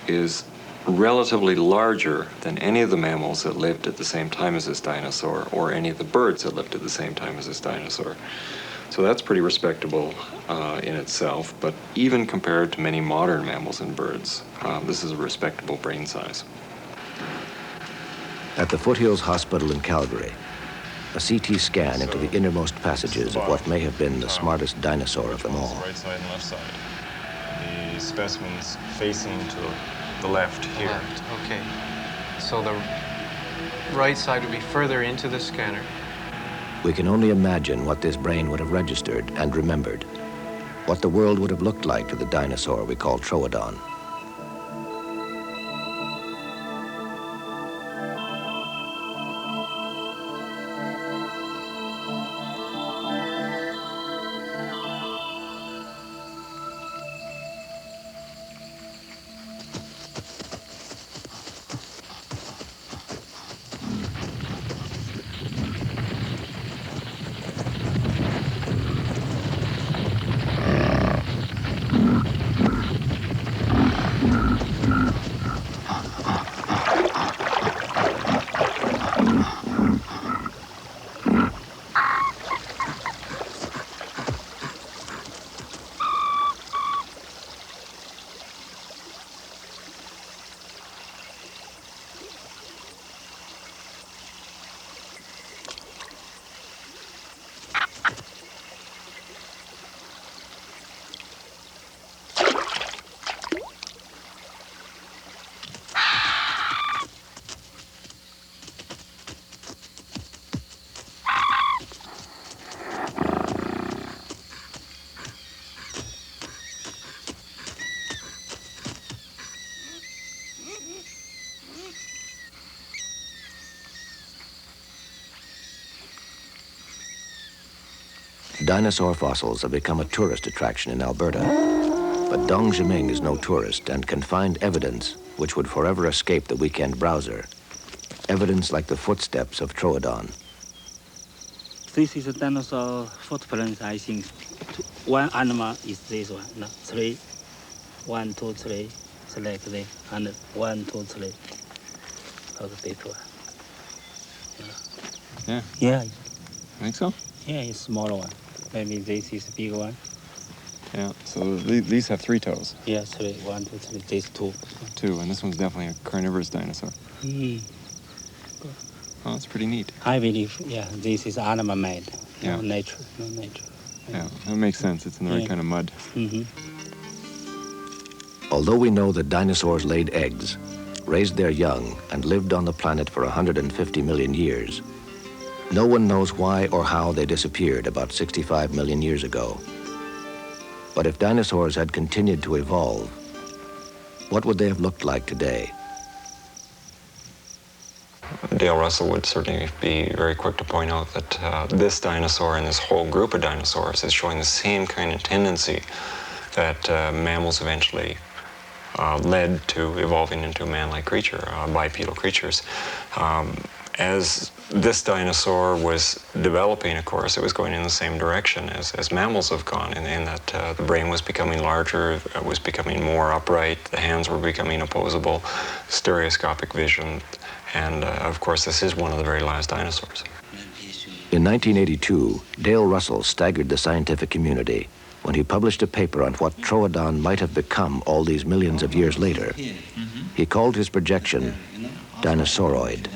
Speaker 7: is relatively larger than any of the mammals that lived at the same time as this dinosaur, or any of the birds that lived at the same time as this dinosaur. So that's pretty respectable in itself, but even compared to many modern mammals and birds, this is a respectable brain size.
Speaker 1: At the Foothills Hospital in Calgary, a CT scan into the innermost passages of what may have been the smartest dinosaur of them all.
Speaker 7: Right side and left side. The specimen's facing to the left here.
Speaker 16: Left, okay. So the right side would be further into the scanner.
Speaker 1: We can only imagine what this brain would have registered and remembered, what the world would have looked like to the dinosaur we call Troodon. Dinosaur fossils have become a tourist attraction in Alberta. But Dong Zhiming is no tourist and can find evidence which would forever escape the weekend browser. Evidence like the footsteps of Troodon.
Speaker 17: This is a dinosaur footprint, I think. One animal is this one. No, three. 1, 2, 3. Select this. And 1, 2, 3. Of this one.
Speaker 7: Yeah.
Speaker 17: Yeah.
Speaker 7: Think so?
Speaker 17: Yeah, it's smaller one. Maybe this is a big one.
Speaker 7: Yeah, so these have 3 toes.
Speaker 17: Yeah, 3. 1, 2, 3. These 2.
Speaker 7: 2, and this one's definitely a carnivorous dinosaur.
Speaker 17: Mm.
Speaker 7: Oh, that's pretty neat.
Speaker 17: I believe, yeah, this is animal made.
Speaker 7: Yeah.
Speaker 17: No nature, no nature.
Speaker 7: Yeah, that makes sense. It's in the right kind of mud.
Speaker 17: Mm-hmm.
Speaker 1: Although we know that dinosaurs laid eggs, raised their young, and lived on the planet for 150 million years, no one knows why or how they disappeared about 65 million years ago. But if dinosaurs had continued to evolve, what would they have looked like today?
Speaker 7: Dale Russell would certainly be very quick to point out that this dinosaur and this whole group of dinosaurs is showing the same kind of tendency that mammals eventually led to evolving into a man-like creature, bipedal creatures. As this dinosaur was developing, of course, it was going in the same direction as mammals have gone, in that the brain was becoming larger, it was becoming more upright, the hands were becoming opposable, stereoscopic vision, and of course this is one of the very last dinosaurs.
Speaker 1: In 1982, Dale Russell staggered the scientific community when he published a paper on what Troodon might have become all these millions of years later. He called his projection Dinosauroid.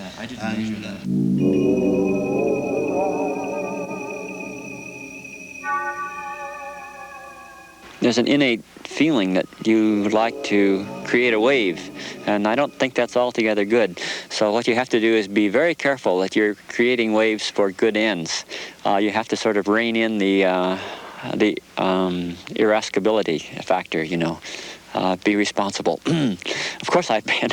Speaker 9: There's an innate feeling that you like to create a wave, and I don't think that's altogether good. So what you have to do is be very careful that you're creating waves for good ends. You have to sort of rein in the irascibility factor, you know. Be responsible. Of course, I've been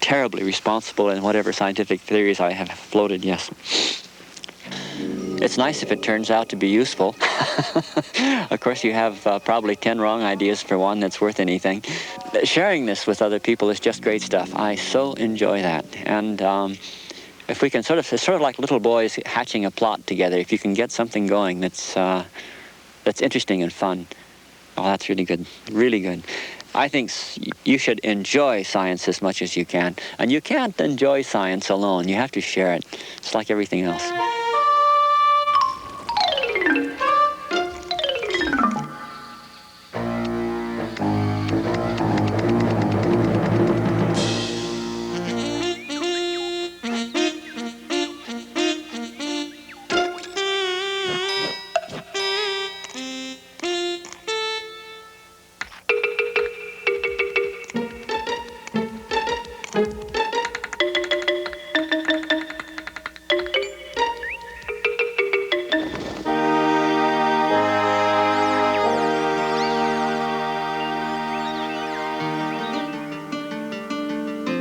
Speaker 9: terribly responsible in whatever scientific theories I have floated, yes. It's nice if it turns out to be useful. Of course, you have probably 10 wrong ideas for one that's worth anything. Sharing this with other people is just great stuff. I so enjoy that. And if we can it's sort of like little boys hatching a plot together. If you can get something going that's interesting and fun, oh, that's really good, really good. I think you should enjoy science as much as you can. And you can't enjoy science alone. You have to share it. It's like everything else.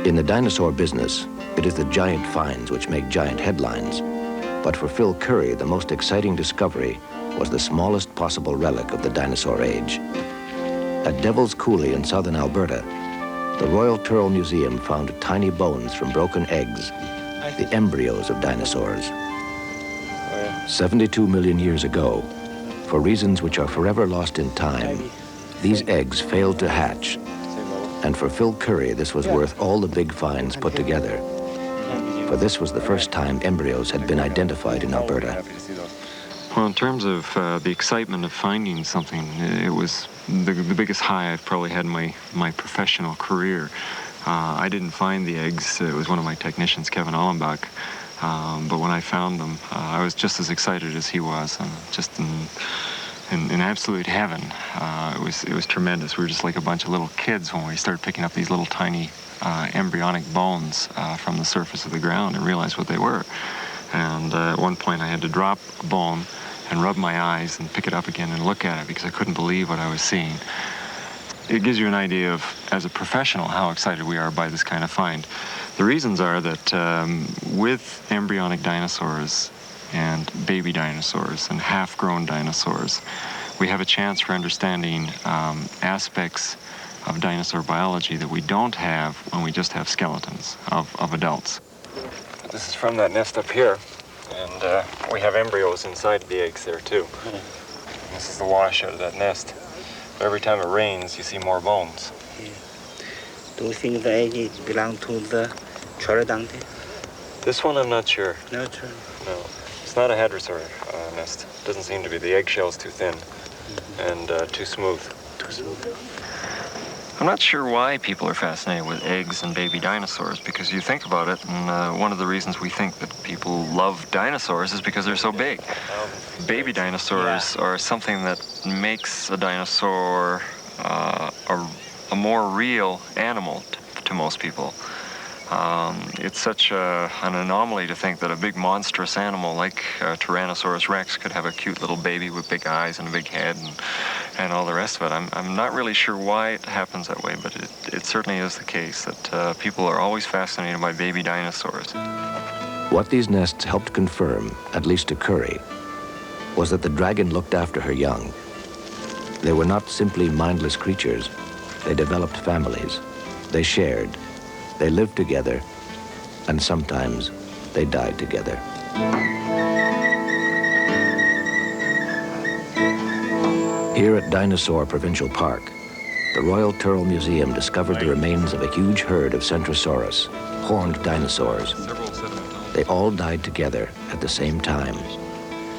Speaker 1: In the dinosaur business, it is the giant finds which make giant headlines. But for Phil Currie, the most exciting discovery was the smallest possible relic of the dinosaur age. At Devil's Coulee in southern Alberta, the Royal Turrell Museum found tiny bones from broken eggs, the embryos of dinosaurs. 72 million years ago, for reasons which are forever lost in time, these eggs failed to hatch. And for Phil Currie, this was worth all the big finds put together. For this was the first time embryos had been identified in Alberta.
Speaker 7: Well, in terms of the excitement of finding something, it was the biggest high I've probably had in my professional career. I didn't find the eggs. It was one of my technicians, Kevin Allenbach. But when I found them, I was just as excited as he was, just in absolute heaven. It was tremendous. We were just like a bunch of little kids when we started picking up these little tiny embryonic bones from the surface of the ground and realized what they were. And at one point I had to drop a bone and rub my eyes and pick it up again and look at it because I couldn't believe what I was seeing. It gives you an idea of, as a professional, how excited we are by this kind of find. The reasons are that with embryonic dinosaurs and baby dinosaurs and half-grown dinosaurs, we have a chance for understanding aspects of dinosaur biology that we don't have when we just have skeletons of adults. This is from that nest up here, and we have embryos inside the eggs there too. This is the wash out of that nest. Every time it rains, you see more bones.
Speaker 17: Do you think the egg belong to the Troodon?
Speaker 7: This one I'm not sure.
Speaker 17: Not sure.
Speaker 7: No. It's not a hadrosaur nest. It doesn't seem to be. The eggshell's too thin and too smooth.
Speaker 17: Too smooth.
Speaker 7: I'm not sure why people are fascinated with eggs and baby dinosaurs, because you think about it, and one of the reasons we think that people love dinosaurs is because they're so big. Baby dinosaurs are something that makes a dinosaur a more real animal to most people. It's such an anomaly to think that a big monstrous animal like Tyrannosaurus rex could have a cute little baby with big eyes and a big head and all the rest of it. I'm not really sure why it happens that way, but it certainly is the case that people are always fascinated by baby dinosaurs.
Speaker 1: What these nests helped confirm, at least to Curry, was that the dragon looked after her young. They were not simply mindless creatures. They developed families. They shared. They lived together. And sometimes they died together. Here at Dinosaur Provincial Park, the Royal Turtle Museum discovered the remains of a huge herd of Centrosaurus, horned dinosaurs. They all died together at the same time,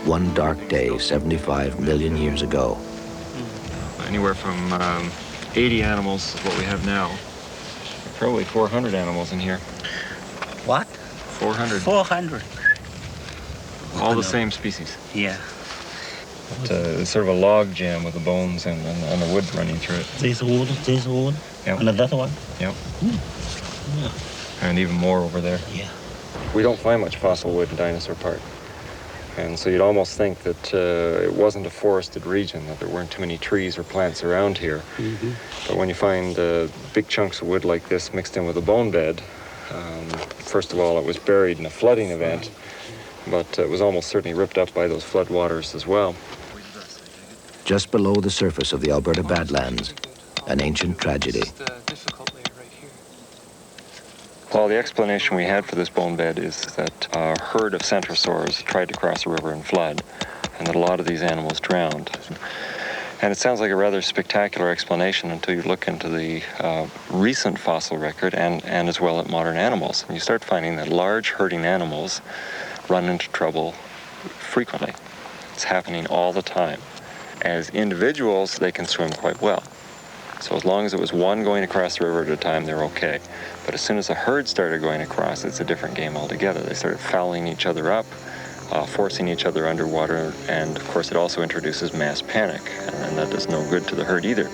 Speaker 1: one dark day 75 million years ago.
Speaker 7: Anywhere from 80 animals is what we have now. Probably 400 animals in here.
Speaker 17: What?
Speaker 7: 400.
Speaker 17: 400.
Speaker 7: All the same species.
Speaker 17: Yeah.
Speaker 7: It's sort of a log jam with the bones and the wood running through it.
Speaker 17: This wood,
Speaker 7: yep.
Speaker 17: And that one.
Speaker 7: Yep.
Speaker 17: Yeah.
Speaker 7: And even more over there.
Speaker 17: Yeah.
Speaker 7: We don't find much fossil wood in Dinosaur Park. And so you'd almost think that it wasn't a forested region, that there weren't too many trees or plants around here.
Speaker 17: Mm-hmm.
Speaker 7: But when you find big chunks of wood like this mixed in with a bone bed, first of all, it was buried in a flooding event, but it was almost certainly ripped up by those flood waters as well.
Speaker 1: Just below the surface of the Alberta Badlands, an ancient tragedy.
Speaker 7: Well, the explanation we had for this bone bed is that a herd of centrosaurs tried to cross the river and flood, and that a lot of these animals drowned. And it sounds like a rather spectacular explanation until you look into the recent fossil record and as well at modern animals. And you start finding that large herding animals run into trouble frequently. It's happening all the time. As individuals, they can swim quite well. So as long as it was one going across the river at a time, they're okay. But as soon as a herd started going across, it's a different game altogether. They started fouling each other up, forcing each other underwater, and of course it also introduces mass panic, and that does no good to the herd either.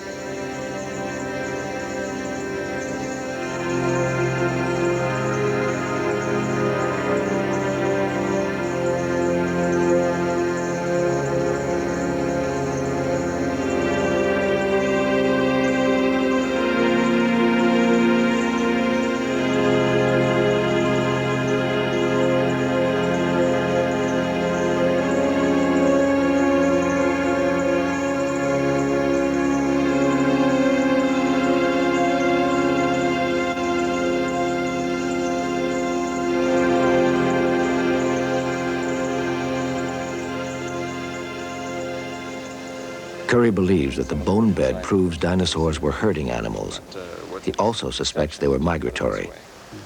Speaker 1: Curry believes that the bone bed proves dinosaurs were herding animals. He also suspects they were migratory,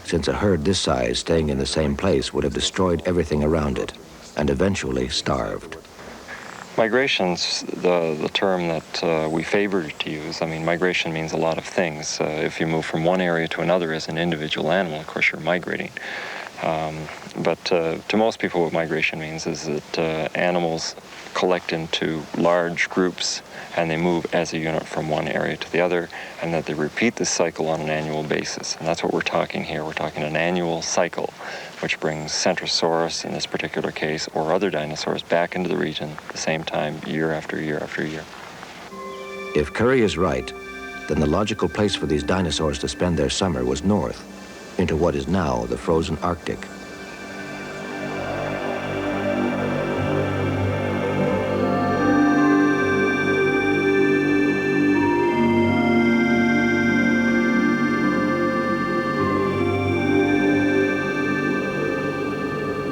Speaker 1: since a herd this size staying in the same place would have destroyed everything around it and eventually starved.
Speaker 7: Migration's the term that we favor to use. I mean, migration means a lot of things. If you move from one area to another as an individual animal, of course you're migrating. But to most people what migration means is that animals collect into large groups and they move as a unit from one area to the other, and that they repeat this cycle on an annual basis. And that's what we're talking here. We're talking an annual cycle, which brings Centrosaurus, in this particular case, or other dinosaurs back into the region at the same time, year after year after year.
Speaker 1: If Curry is right, then the logical place for these dinosaurs to spend their summer was north, into what is now the frozen Arctic.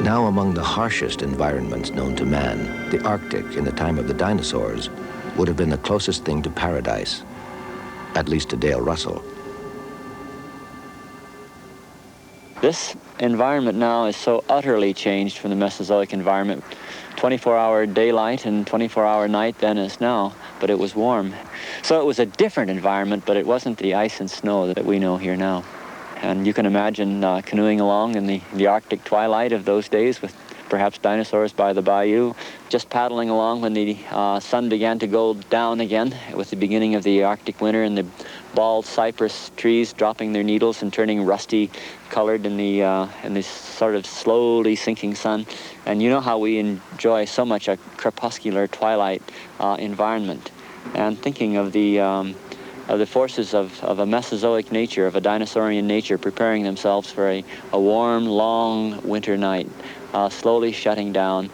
Speaker 1: Now among the harshest environments known to man, the Arctic in the time of the dinosaurs would have been the closest thing to paradise, at least to Dale Russell.
Speaker 9: This environment now is so utterly changed from the Mesozoic environment. 24-hour daylight and 24-hour night then as now, but it was warm. So it was a different environment, but it wasn't the ice and snow that we know here now. And you can imagine canoeing along in the Arctic twilight of those days with perhaps dinosaurs by the bayou, just paddling along when the sun began to go down again with the beginning of the Arctic winter, and the bald cypress trees dropping their needles and turning rusty colored in the sort of slowly sinking sun. And you know how we enjoy so much a crepuscular twilight environment. and thinking of the forces of a Mesozoic nature, of a dinosaurian nature, preparing themselves for a warm, long winter night, slowly shutting down.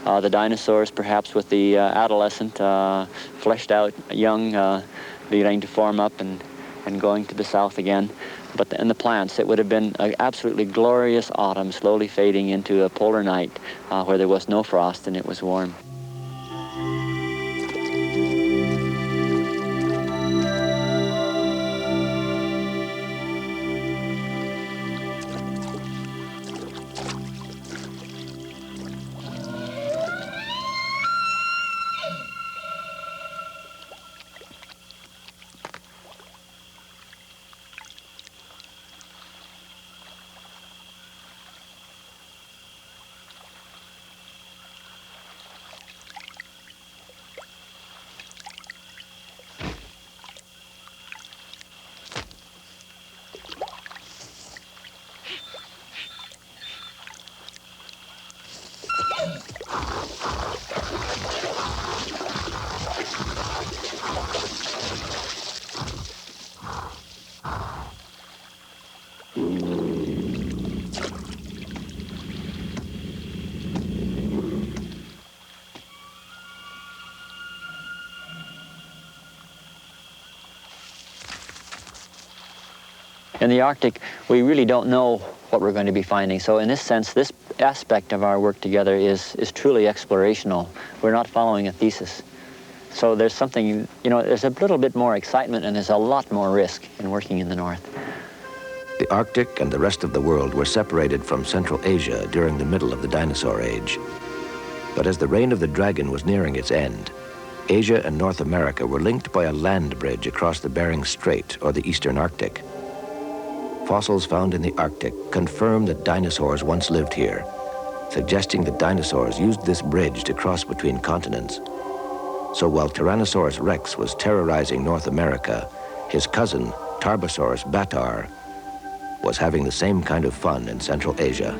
Speaker 9: The dinosaurs, perhaps with the adolescent, fleshed out young, beginning to form up and going to the south again. But in the plants, it would have been an absolutely glorious autumn, slowly fading into a polar night where there was no frost and it was warm. In the Arctic, we really don't know what we're going to be finding. So in this sense, this aspect of our work together is truly explorational. We're not following a thesis. So there's something, you know, there's a little bit more excitement and there's a lot more risk in working in the North.
Speaker 1: The Arctic and the rest of the world were separated from Central Asia during the middle of the dinosaur age. But as the reign of the dragon was nearing its end, Asia and North America were linked by a land bridge across the Bering Strait or the Eastern Arctic. Fossils found in the Arctic confirm that dinosaurs once lived here, suggesting that dinosaurs used this bridge to cross between continents. So while Tyrannosaurus rex was terrorizing North America, his cousin, Tarbosaurus batar, was having the same kind of fun in Central Asia.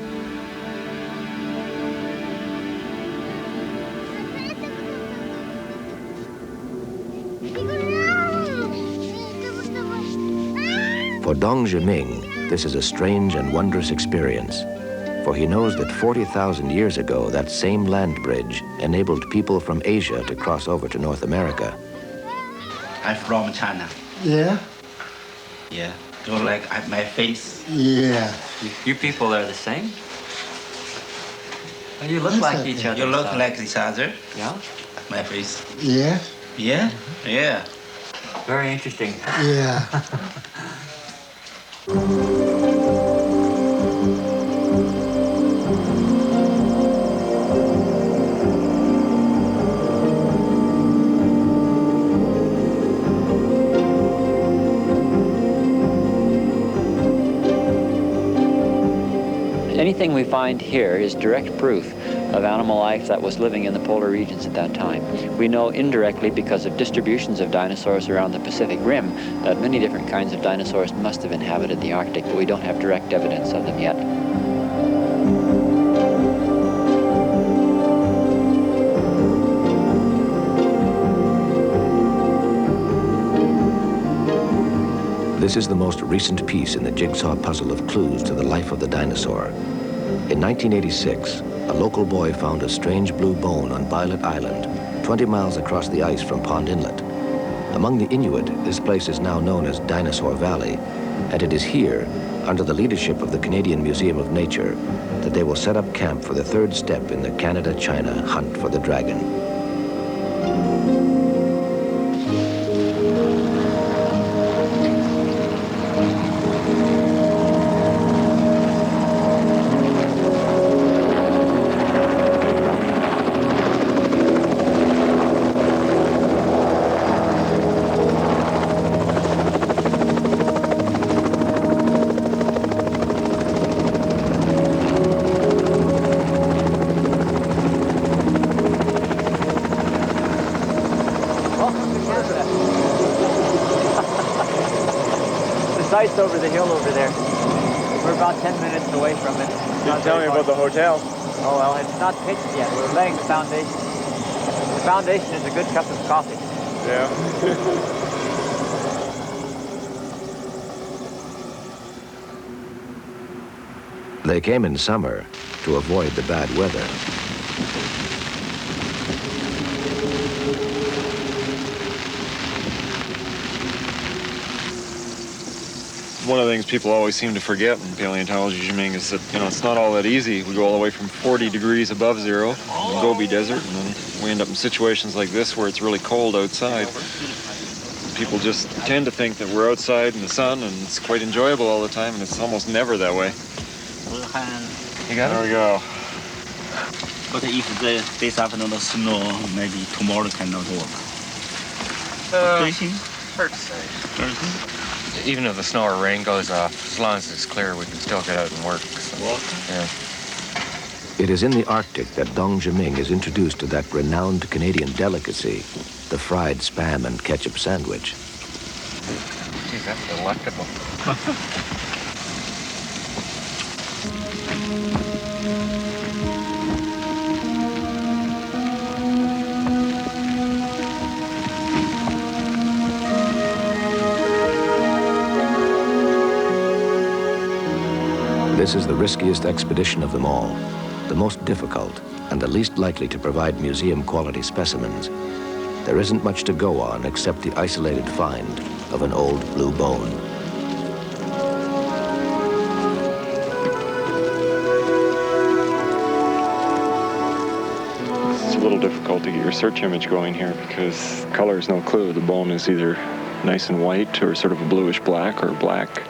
Speaker 1: For Dong Zhiming, this is a strange and wondrous experience, for he knows that 40,000 years ago, that same land bridge enabled people from Asia to cross over to North America.
Speaker 18: I'm from China.
Speaker 11: Yeah?
Speaker 18: Yeah. Do you like my face?
Speaker 11: Yeah.
Speaker 9: You people are the same? Well, you look like each other.
Speaker 18: You look like each other?
Speaker 9: Yeah?
Speaker 18: My face?
Speaker 11: Yeah.
Speaker 18: Yeah? Yeah.
Speaker 9: Very interesting.
Speaker 11: Yeah.
Speaker 9: Anything we find here is direct proof of animal life that was living in the polar regions at that time. We know indirectly, because of distributions of dinosaurs around the Pacific Rim, that many different kinds of dinosaurs must have inhabited the Arctic, but we don't have direct evidence of them yet.
Speaker 1: This is the most recent piece in the jigsaw puzzle of clues to the life of the dinosaur. In 1986, a local boy found a strange blue bone on Bylot Island, 20 miles across the ice from Pond Inlet. Among the Inuit, this place is now known as Dinosaur Valley, and it is here, under the leadership of the Canadian Museum of Nature, that they will set up camp for the third step in the Canada-China hunt for the dragon.
Speaker 9: Site's over the hill over there. We're about 10 minutes away from it.
Speaker 3: You tell me about the hotel.
Speaker 9: Oh, well, it's not pitched yet. We're laying the foundation. The foundation is a good cup of coffee.
Speaker 7: Yeah.
Speaker 1: They came in summer to avoid the bad weather.
Speaker 7: One of the things people always seem to forget in paleontology, Jiming, is that, it's not all that easy. We go all the way from 40 degrees above zero in the Gobi Desert, and then we end up in situations like this where it's really cold outside. People just tend to think that we're outside in the sun and it's quite enjoyable all the time, and it's almost never that way.
Speaker 17: You got it?
Speaker 7: There we go.
Speaker 17: But if this afternoon snow, maybe tomorrow cannot work.
Speaker 16: Hard to say. Even if the snow or rain goes off, as long as it's clear, we can still get out and work. So, yeah.
Speaker 1: It is in the Arctic that Dong Jiming is introduced to that renowned Canadian delicacy, the fried spam and ketchup sandwich.
Speaker 16: Geez, that's delectable.
Speaker 1: This is the riskiest expedition of them all, the most difficult and the least likely to provide museum-quality specimens. There isn't much to go on except the isolated find of an old blue bone.
Speaker 7: It's a little difficult to get your search image going here because color is no clue. The bone is either nice and white or sort of a bluish black or black,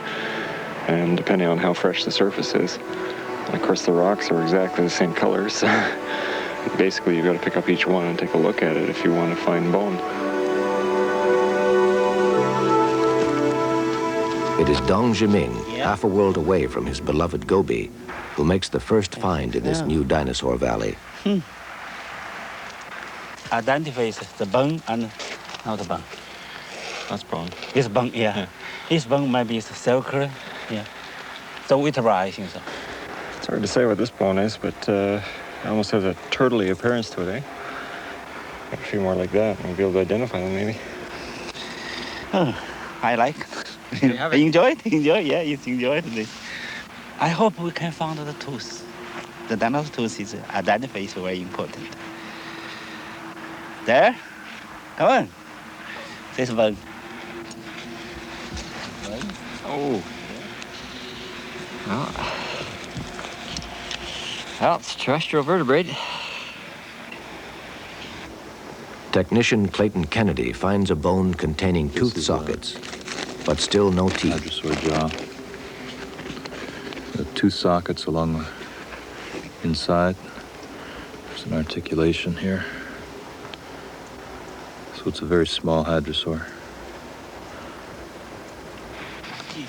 Speaker 7: and depending on how fresh the surface is. And of course, the rocks are exactly the same colors. Basically, you've got to pick up each one and take a look at it if you want to find bone.
Speaker 1: It is Dong Jiming, half a world away from his beloved Gobi, who makes the first find in this new dinosaur valley.
Speaker 17: Identifies the bone and not the bone.
Speaker 7: That's bone.
Speaker 17: This bone, yeah. This bone maybe is circular, yeah. So we try, I think so.
Speaker 7: It's hard to say what this bone is, but it almost has a turtley appearance to it, eh? Got a few more like that, and we'll be able to identify them, maybe.
Speaker 17: Oh, I like. Enjoy it, yeah, it's enjoyed this. I hope we can find the tooth. The dinosaur tooth is identified is very important. There, come on. This bone.
Speaker 7: Oh.
Speaker 9: Well, it's a terrestrial vertebrate.
Speaker 1: Technician Clayton Kennedy finds a bone containing tooth sockets, but still no teeth.
Speaker 19: Dinosaur jaw. The tooth sockets along the inside. There's an articulation here. So it's a very small hadrosaur.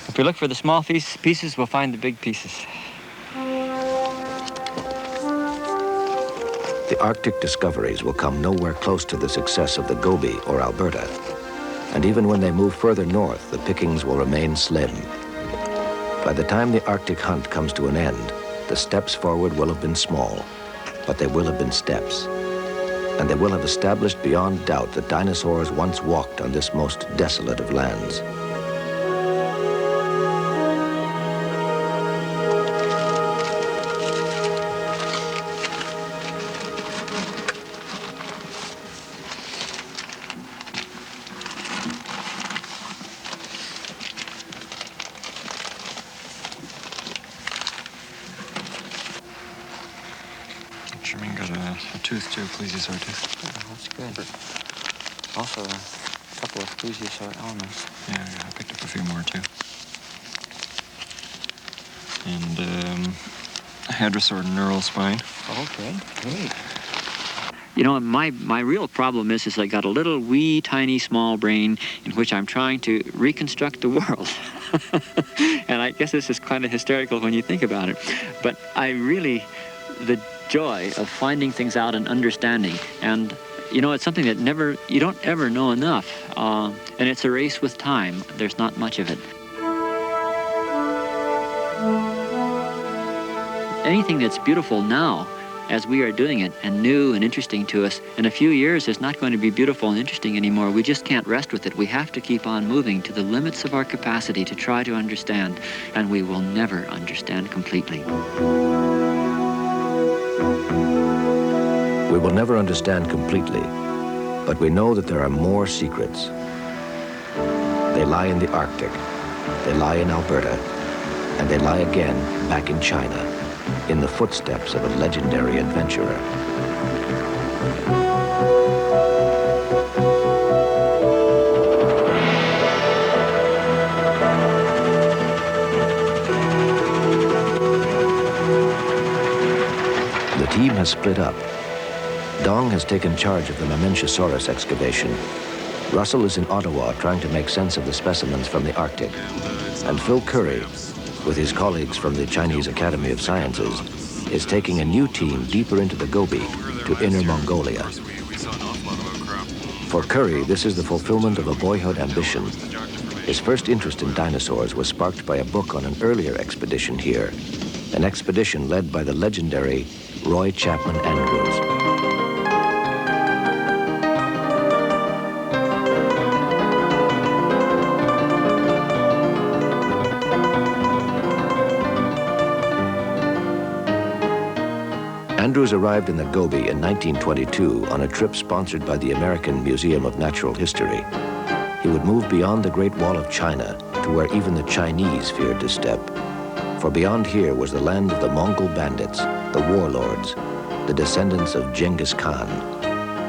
Speaker 9: If we look for the small pieces, we'll find the big pieces.
Speaker 1: The Arctic discoveries will come nowhere close to the success of the Gobi or Alberta. And even when they move further north, the pickings will remain slim. By the time the Arctic hunt comes to an end, the steps forward will have been small, but they will have been steps. And they will have established beyond doubt that dinosaurs once walked on this most desolate of lands.
Speaker 7: Jermaine got a tooth too, plesiosaur tooth.
Speaker 9: Oh, that's good. Also, a couple of plesiosaur elements.
Speaker 7: Yeah, I picked up a few more too. And a hadrosaur neural spine.
Speaker 9: Okay, great. You know, my real problem is I got a little wee, tiny, small brain in which I'm trying to reconstruct the world. And I guess this is kind of hysterical when you think about it. But the joy of finding things out and understanding. And, you know, it's something that you don't ever know enough. And it's a race with time. There's not much of it. Anything that's beautiful now as we are doing it and new and interesting to us. In a few years, it's not going to be beautiful and interesting anymore. We just can't rest with it. We have to keep on moving to the limits of our capacity to try to understand, and we will never understand completely.
Speaker 1: We will never understand completely, but we know that there are more secrets. They lie in the Arctic, they lie in Alberta, and they lie again back in China, in the footsteps of a legendary adventurer. The team has split up. Dong has taken charge of the Mamenchisaurus excavation. Russell is in Ottawa trying to make sense of the specimens from the Arctic. And Phil Curry, with his colleagues from the Chinese Academy of Sciences, is taking a new team deeper into the Gobi to Inner Mongolia. For Curry, this is the fulfillment of a boyhood ambition. His first interest in dinosaurs was sparked by a book on an earlier expedition here, an expedition led by the legendary Roy Chapman Andrews. Andrews arrived in the Gobi in 1922 on a trip sponsored by the American Museum of Natural History. He would move beyond the Great Wall of China to where even the Chinese feared to step. For beyond here was the land of the Mongol bandits, the warlords, the descendants of Genghis Khan.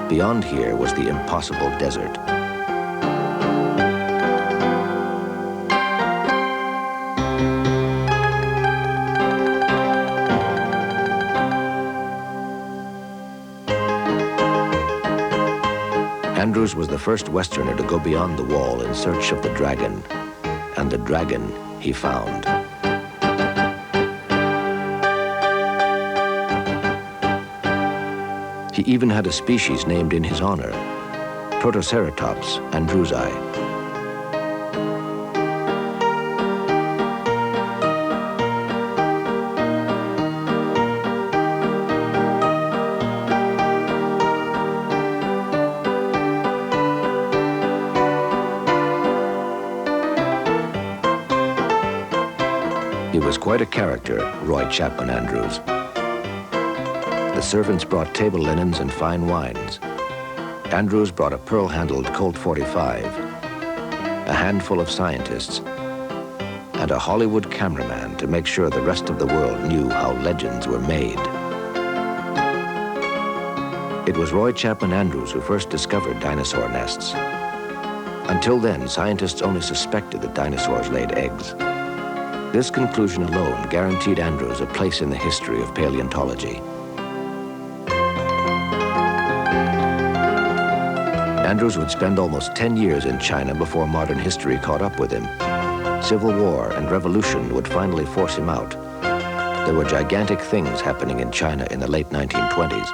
Speaker 1: Beyond here was the impossible desert. Andrews was the first Westerner to go beyond the wall in search of the dragon, and the dragon he found. He even had a species named in his honor, Protoceratops andrewsi. He was quite a character, Roy Chapman Andrews. The servants brought table linens and fine wines. Andrews brought a pearl-handled Colt 45, a handful of scientists, and a Hollywood cameraman to make sure the rest of the world knew how legends were made. It was Roy Chapman Andrews who first discovered dinosaur nests. Until then, scientists only suspected that dinosaurs laid eggs. This conclusion alone guaranteed Andrews a place in the history of paleontology. Andrews would spend almost 10 years in China before modern history caught up with him. Civil war and revolution would finally force him out. There were gigantic things happening in China in the late 1920s.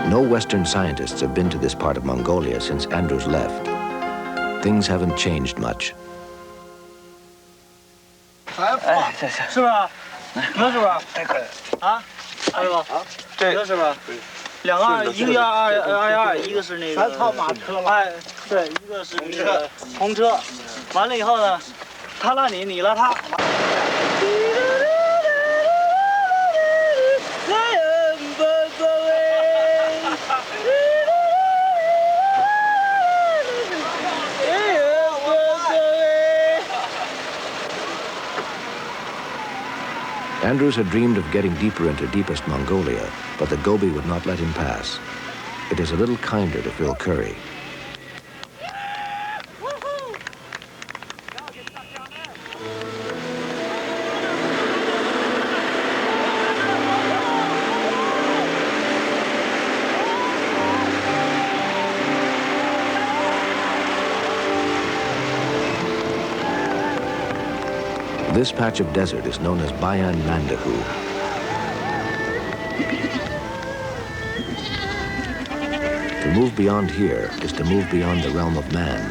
Speaker 1: No Western scientists have been to this part of Mongolia since Andrews left. Things haven't changed much.
Speaker 5: 是吧？能是吧？啊，还有吧？这是吧？两个二，一个要222，一个是那个。全套马车了。哎，对，一个是那个红车。完了以后呢，他拉你，你拉他。
Speaker 1: Andrews had dreamed of getting deeper into deepest Mongolia, but the Gobi would not let him pass. It is a little kinder to Phil Curry. This patch of desert is known as Bayan Mandahu. To To move beyond here is to move beyond the realm of man.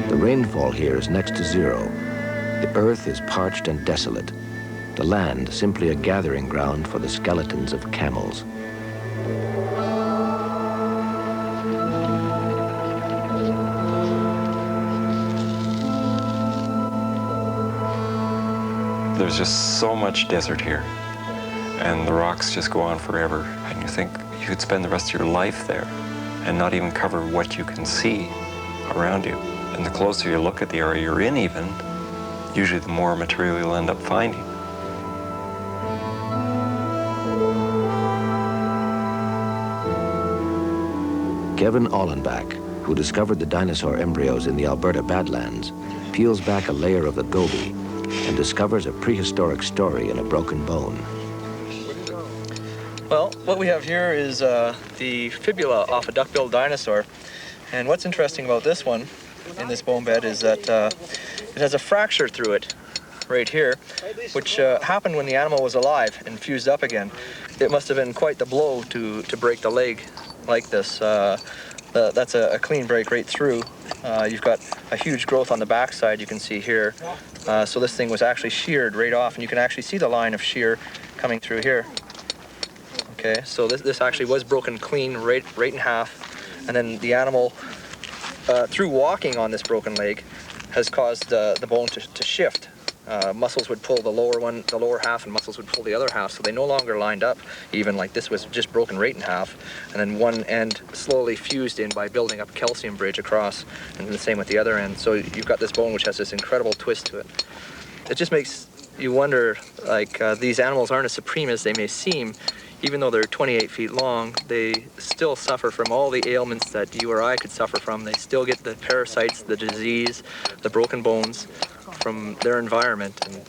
Speaker 1: The rainfall here is next to zero. The earth is parched and desolate. The land simply a gathering ground for the skeletons of camels.
Speaker 7: There's just so much desert here, and the rocks just go on forever, and you think you could spend the rest of your life there and not even cover what you can see around you. And the closer you look at the area you're in even, usually the more material you'll end up finding.
Speaker 1: Kevin Ollenbach, who discovered the dinosaur embryos in the Alberta Badlands, peels back a layer of the goby and discovers a prehistoric story in a broken bone.
Speaker 20: Well, what we have here is the fibula off a duck-billed dinosaur. And what's interesting about this one in this bone bed is that it has a fracture through it right here, which happened when the animal was alive and fused up again. It must have been quite the blow to break the leg like this. That's a clean break right through. You've got a huge growth on the backside you can see here. So this thing was actually sheared right off, and you can actually see the line of shear coming through here. Okay, so this actually was broken clean right in half, and then the animal, through walking on this broken leg, has caused the bone to shift. Muscles would pull the lower half, and muscles would pull the other half, so they no longer lined up even. Like this was just broken right in half, and then one end slowly fused in by building up a calcium bridge across, and the same with the other end. So you've got this bone which has this incredible twist to it. It just makes you wonder, like, these animals aren't as supreme as they may seem. Even though they're 28 feet long, they still suffer from all the ailments that you or I could suffer from. They still get the parasites, the disease, the broken bones from their environment, and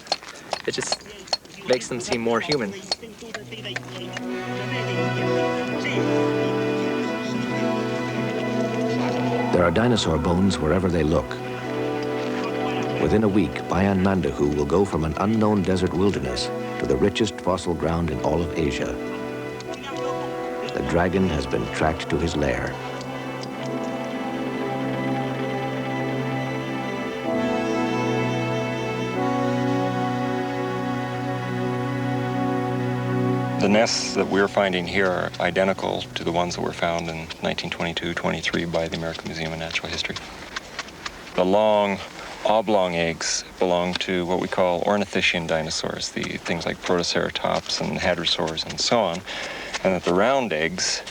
Speaker 20: it just makes them seem more human.
Speaker 1: There are dinosaur bones wherever they look. Within a week, Bayan Mandahu will go from an unknown desert wilderness to the richest fossil ground in all of Asia. The dragon has been tracked to his lair.
Speaker 7: The nests that we're finding here are identical to the ones that were found in 1922-23 by the American Museum of Natural History. The long, oblong eggs belong to what we call ornithischian dinosaurs, the things like Protoceratops and hadrosaurs and so on, and that the round eggs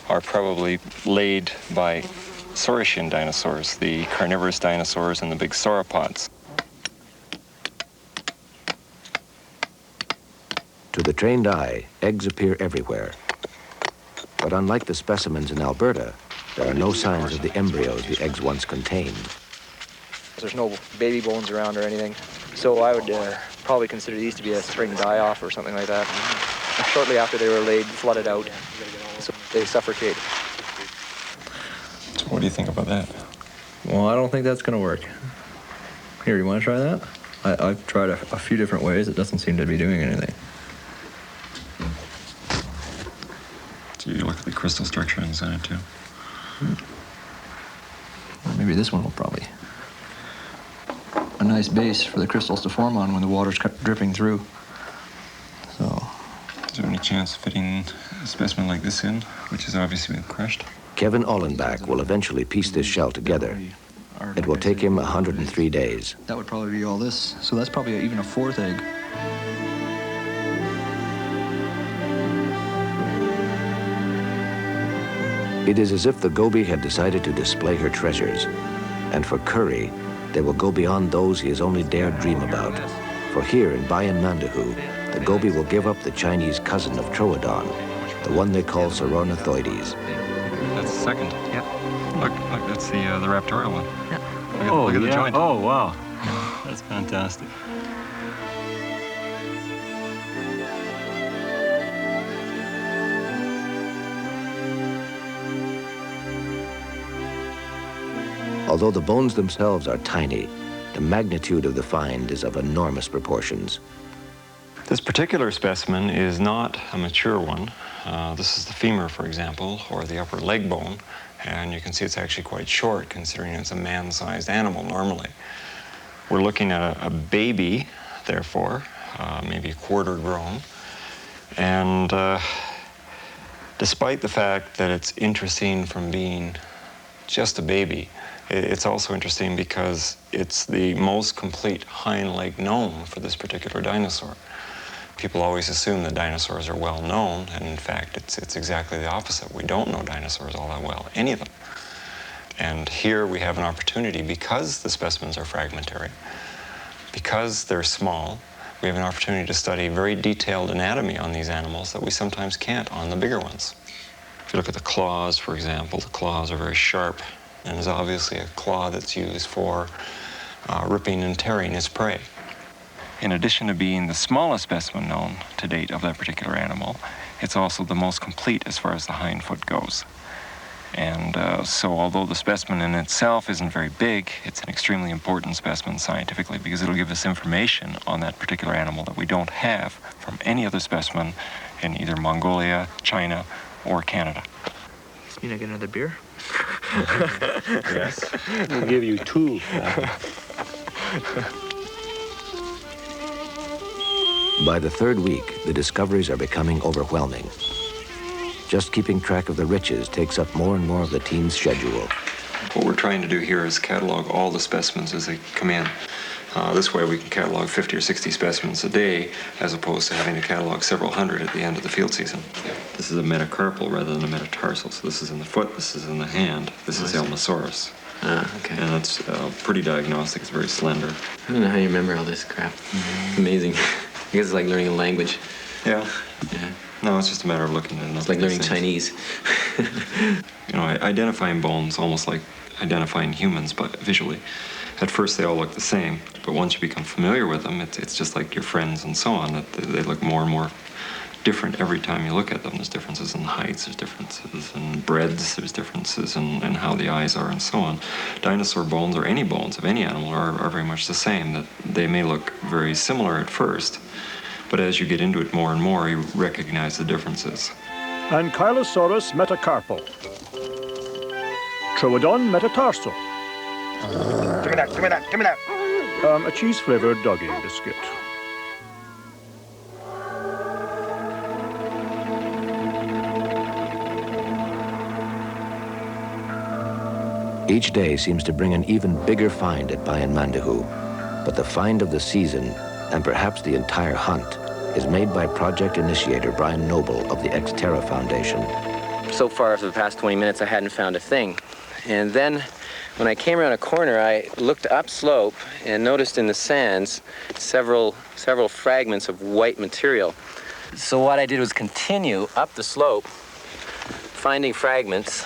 Speaker 7: are probably laid by saurischian dinosaurs, the carnivorous dinosaurs and the big sauropods.
Speaker 1: To the trained eye, eggs appear everywhere. But unlike the specimens in Alberta, there are no signs of the embryos the eggs once contained.
Speaker 20: There's no baby bones around or anything, so I would probably consider these to be a spring die-off or something like that. Shortly after they were laid, flooded out, so they suffocate.
Speaker 7: So what do you think about that?
Speaker 19: Well, I don't think that's going to work. Here, you want to try that? I've tried a few different ways. It doesn't seem to be doing anything.
Speaker 7: So you look at the crystal structure inside too.
Speaker 19: Well, maybe this one will probably. A nice base for the crystals to form on when the water's dripping through. So.
Speaker 7: Is there any chance of fitting a specimen like this in, which has obviously been crushed?
Speaker 1: Kevin Ollenbach will eventually piece this shell together. It will take him 103 days.
Speaker 19: That would probably be all this. So that's probably even a fourth egg.
Speaker 1: It is as if the goby had decided to display her treasures. And for Curry, they will go beyond those he has only dared dream about. For here in Bayan Mandahu, the goby will give up the Chinese cousin of Troodon, the one they call Saurornithoides.
Speaker 7: That's the second.
Speaker 9: Yep.
Speaker 7: Look, that's the raptorial one.
Speaker 9: Yeah.
Speaker 7: Look at the joint.
Speaker 9: Oh, wow. That's fantastic.
Speaker 1: Although the bones themselves are tiny, the magnitude of the find is of enormous proportions.
Speaker 7: This particular specimen is not a mature one. This is the femur, for example, or the upper leg bone, and you can see it's actually quite short considering it's a man-sized animal normally. We're looking at a baby, therefore, maybe a quarter grown, and despite the fact that it's interesting from being just a baby, it's also interesting because it's the most complete hind leg known for this particular dinosaur. People always assume that dinosaurs are well known, and in fact, it's exactly the opposite. We don't know dinosaurs all that well, any of them. And here we have an opportunity, because the specimens are fragmentary, because they're small, we have an opportunity to study very detailed anatomy on these animals that we sometimes can't on the bigger ones. If you look at the claws, for example, the claws are very sharp, and is obviously a claw that's used for ripping and tearing its prey. In addition to being the smallest specimen known to date of that particular animal, it's also the most complete as far as the hind foot goes. And so although the specimen in itself isn't very big, it's an extremely important specimen scientifically because it'll give us information on that particular animal that we don't have from any other specimen in either Mongolia, China, or Canada.
Speaker 20: Does mean I get another beer?
Speaker 7: Yes.
Speaker 17: We'll give you 2.
Speaker 1: By the third week, the discoveries are becoming overwhelming. Just keeping track of the riches takes up more and more of the team's schedule.
Speaker 7: What we're trying to do here is catalog all the specimens as they come in. This way we can catalog 50 or 60 specimens a day, as opposed to having to catalog several hundred at the end of the field season. This is a metacarpal rather than a metatarsal, so this is in the foot, this is in the hand, this is Elmosaurus.
Speaker 6: Okay.
Speaker 7: And it's pretty diagnostic, it's very slender.
Speaker 6: I don't know how you remember all this crap. Amazing. I guess it's like learning a language.
Speaker 7: Yeah.
Speaker 6: Yeah.
Speaker 7: No, it's just a matter of looking at it.
Speaker 6: It's like learning Chinese.
Speaker 7: You know, identifying bones almost like identifying humans, but visually. At first they all look the same, but once you become familiar with them, it's just like your friends and so on, that they look more and more different every time you look at them. There's differences in heights, there's differences in breadths, there's differences in how the eyes are and so on. Dinosaur bones, or any bones of any animal, are very much the same, that they may look very similar at first, but as you get into it more and more, you recognize the differences.
Speaker 14: Ankylosaurus metacarpal. Troodon metatarsal.
Speaker 5: Give me that, give me that, give me that.
Speaker 14: A cheese-flavored doggy biscuit.
Speaker 1: Each day seems to bring an even bigger find at Bayan Mandahu, but the find of the season, and perhaps the entire hunt, is made by project initiator Brian Noble of the Xterra Foundation.
Speaker 6: So far, for the past 20 minutes, I hadn't found a thing. And then, when I came around a corner, I looked upslope and noticed in the sands several fragments of white material. So what I did was continue up the slope, finding fragments,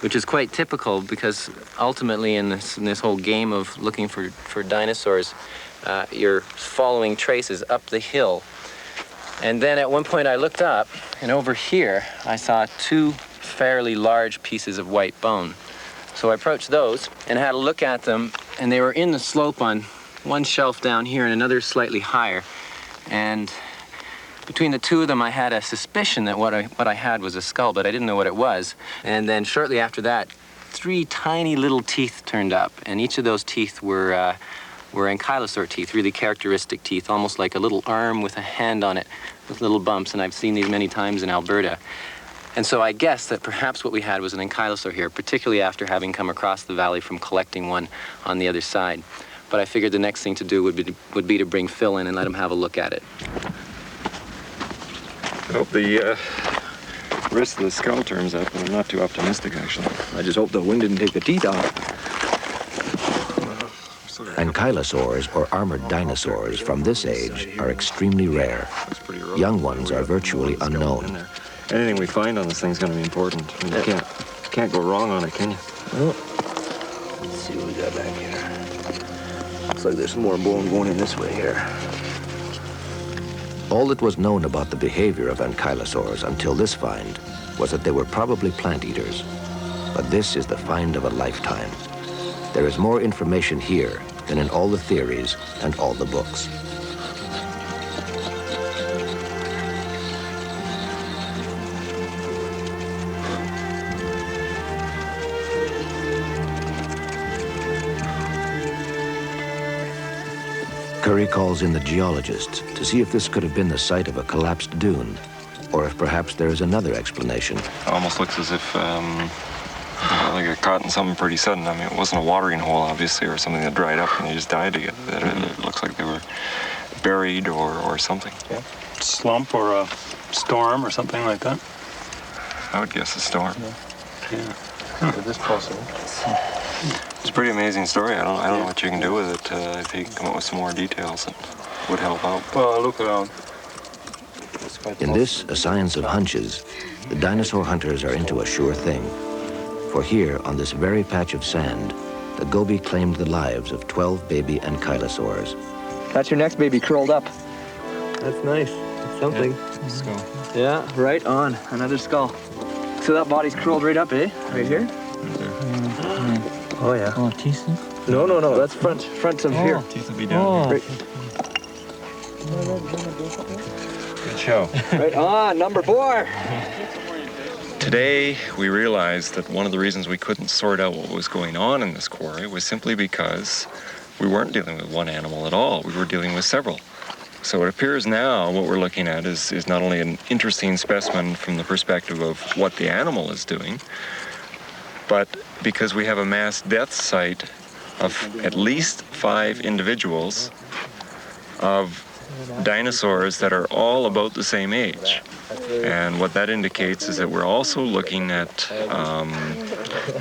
Speaker 6: which is quite typical because ultimately in this whole game of looking for dinosaurs, you're following traces up the hill. And then at one point I looked up, and over here I saw 2 fairly large pieces of white bone. So I approached those and had a look at them, and they were in the slope on one shelf down here and another slightly higher. And between the 2 of them, I had a suspicion that what I had was a skull, but I didn't know what it was. And then shortly after that, 3 tiny little teeth turned up, and each of those teeth were ankylosaur teeth, really characteristic teeth, almost like a little arm with a hand on it, with little bumps, and I've seen these many times in Alberta. And so I guessed that perhaps what we had was an ankylosaur here, particularly after having come across the valley from collecting one on the other side. But I figured the next thing to do would be to bring Phil in and let him have a look at it.
Speaker 7: I hope the rest of the skull turns up, but I'm not too optimistic, actually.
Speaker 19: I just hope the wind didn't take the teeth off.
Speaker 1: Ankylosaurs, or armored dinosaurs, from this age are extremely rare. Young ones are virtually unknown.
Speaker 7: Anything we find on this thing's going to be important. I mean, you can't go wrong on it, can you?
Speaker 19: Well, let's see what we got back here. Looks like there's some more bone going in this way here.
Speaker 1: All that was known about the behavior of ankylosaurs until this find was that they were probably plant eaters. But this is the find of a lifetime. There is more information here than in all the theories and all the books. Curry calls in the geologists to see if this could have been the site of a collapsed dune, or if perhaps there is another explanation.
Speaker 7: It almost looks as if they got caught in something pretty sudden. I mean, it wasn't a watering hole, obviously, or something that dried up and they just died together. It looks like they were buried or something.
Speaker 3: Yeah. Slump or a storm or something like that?
Speaker 7: I would guess a storm.
Speaker 3: Yeah. It is possible.
Speaker 7: It's a pretty amazing story. I don't know what you can do with it if you can come up with some more details that would help out.
Speaker 3: Well, I'll look around.
Speaker 1: In this, a science of hunches, the dinosaur hunters are into a sure thing. For here, on this very patch of sand, the goby claimed the lives of 12 baby ankylosaurs.
Speaker 10: That's your next baby curled up. That's nice. That's something.
Speaker 7: Yeah, skull.
Speaker 10: Yeah, right on. Another skull. So that body's curled right up, eh? Right here? Oh, yeah.
Speaker 19: Oh, teeth?
Speaker 10: No. That's front of here.
Speaker 7: Teeth will be down here. Good show.
Speaker 10: Right on, number 4.
Speaker 7: Today, we realized that one of the reasons we couldn't sort out what was going on in this quarry was simply because we weren't dealing with one animal at all. We were dealing with several. So it appears now what we're looking at is not only an interesting specimen from the perspective of what the animal is doing, but because we have a mass death site of at least 5 individuals of dinosaurs that are all about the same age. And what that indicates is that we're also looking at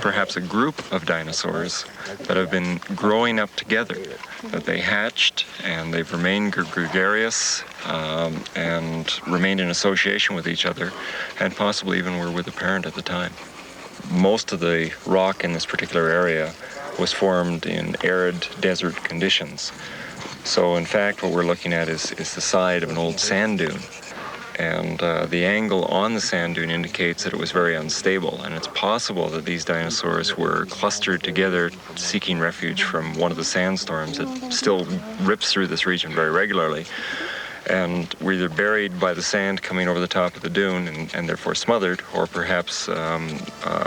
Speaker 7: perhaps a group of dinosaurs that have been growing up together, that they hatched and they've remained gregarious and remained in association with each other, and possibly even were with a parent at the time. Most of the rock in this particular area was formed in arid desert conditions. So in fact, what we're looking at is the side of an old sand dune. And the angle on the sand dune indicates that it was very unstable. And it's possible that these dinosaurs were clustered together seeking refuge from one of the sandstorms that still rips through this region very regularly. And were either buried by the sand coming over the top of the dune and therefore smothered, or perhaps a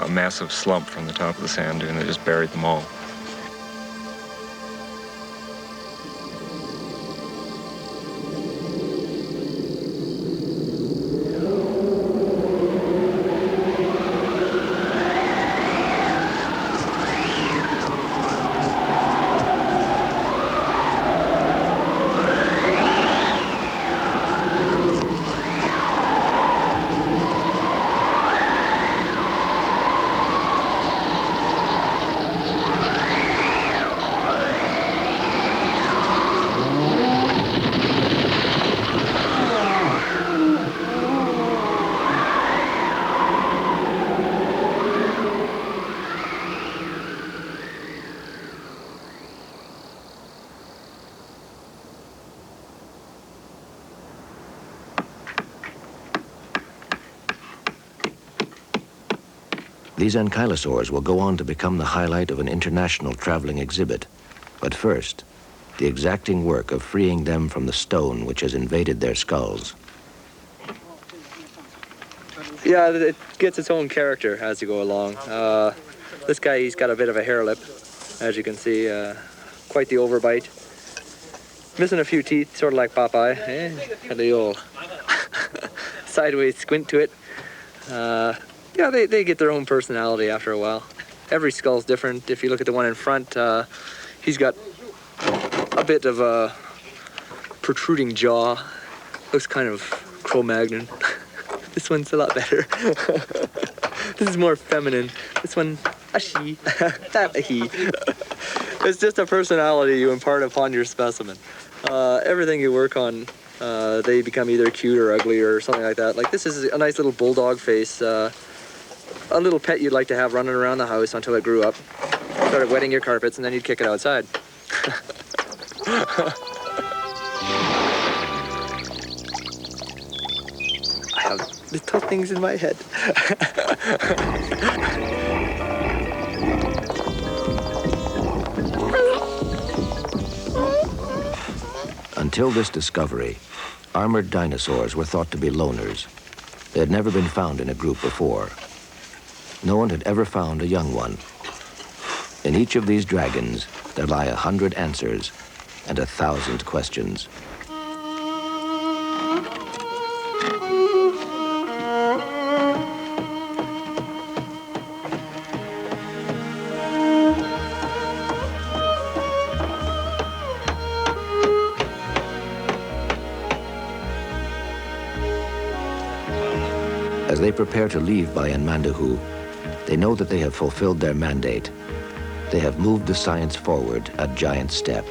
Speaker 7: massive slump from the top of the sand dune that just buried them all.
Speaker 1: These ankylosaurs will go on to become the highlight of an international traveling exhibit. But first, the exacting work of freeing them from the stone which has invaded their skulls.
Speaker 10: Yeah, it gets its own character as you go along. This guy, he's got a bit of a hair lip, as you can see. Quite the overbite. Missing a few teeth, sort of like Popeye. And the old sideways squint to it. Yeah, they get their own personality after a while. Every skull's different. If you look at the one in front, he's got a bit of a protruding jaw. Looks kind of Cro-Magnon. This one's a lot better. This is more feminine. This one, a she, that a he. It's just a personality you impart upon your specimen. Everything you work on, they become either cute or ugly or something like that. Like this is a nice little bulldog face. A little pet you'd like to have running around the house until it grew up. Started wetting your carpets and then you'd kick it outside. I have little things in my head.
Speaker 1: Until this discovery, armored dinosaurs were thought to be loners. They had never been found in a group before. No one had ever found a young one. In each of these dragons, there lie 100 answers and 1,000 questions. As they prepare to leave Bayan Mandahu, they know that they have fulfilled their mandate. They have moved the science forward a giant step.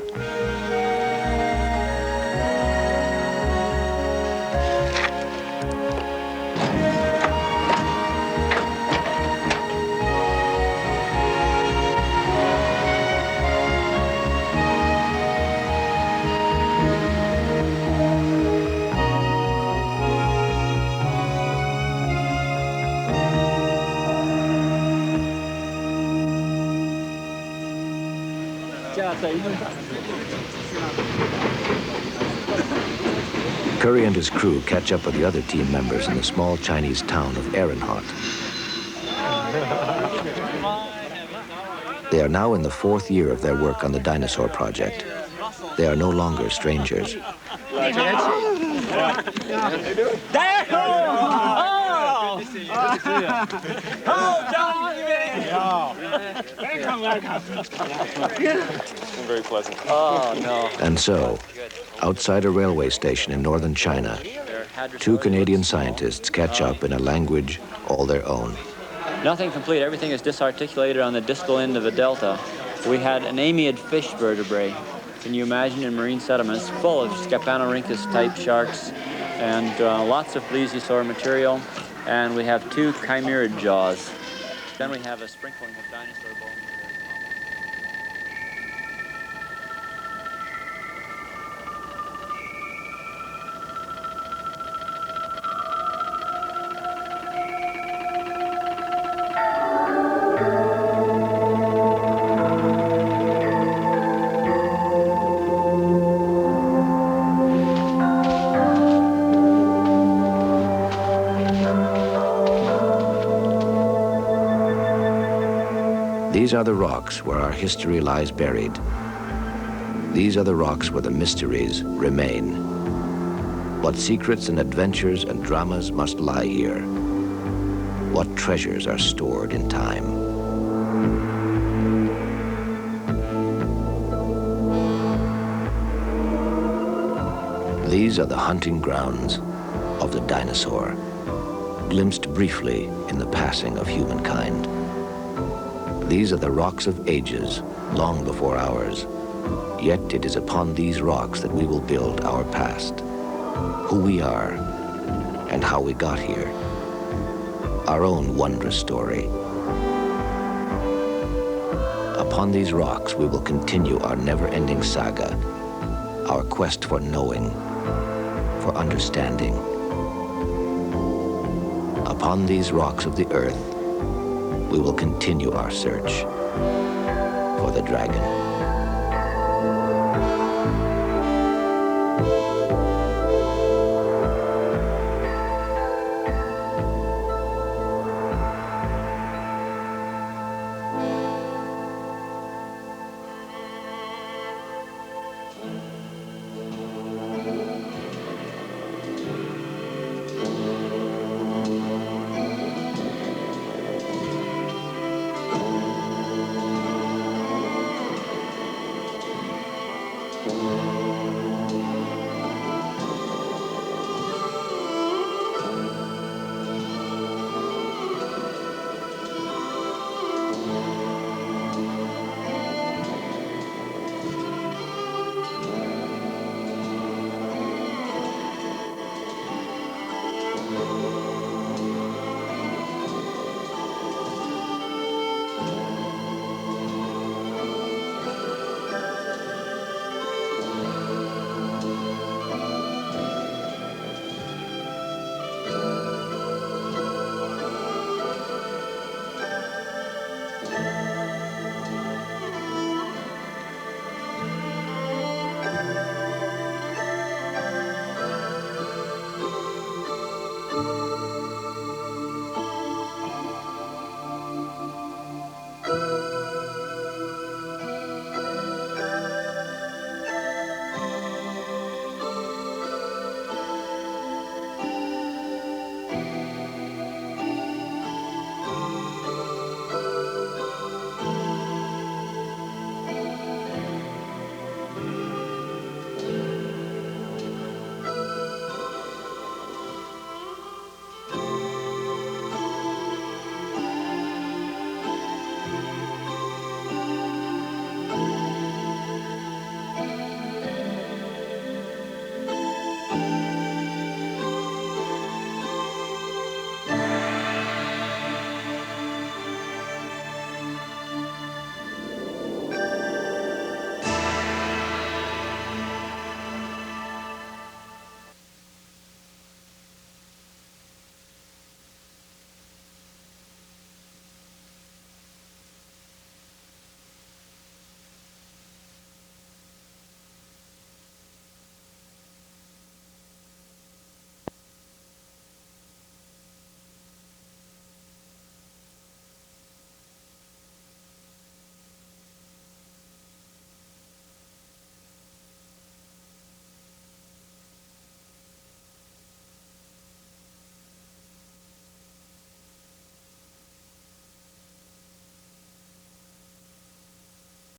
Speaker 1: Curry and his crew catch up with the other team members in the small Chinese town of Ehrenhot. They are now in the 4th year of their work on the Dinosaur project. They are no longer strangers.
Speaker 7: Very pleasant.
Speaker 9: Oh, no.
Speaker 1: And so, outside a railway station in northern China, 2 Canadian scientists catch up in a language all their own.
Speaker 9: Nothing complete. Everything is disarticulated on the distal end of the delta. We had an amiid fish vertebrae. Can you imagine, in marine sediments full of Scapanorhynchus type sharks and lots of plesiosaur material. And we have 2 chimerid jaws. Then we have a sprinkling of dinosaur bones.
Speaker 1: These are the rocks where our history lies buried. These are the rocks where the mysteries remain. What secrets and adventures and dramas must lie here? What treasures are stored in time? These are the hunting grounds of the dinosaur, glimpsed briefly in the passing of humankind. These are the rocks of ages, long before ours. Yet it is upon these rocks that we will build our past, who we are, and how we got here. Our own wondrous story. Upon these rocks, we will continue our never-ending saga, our quest for knowing, for understanding. Upon these rocks of the earth, we will continue our search for the dragon.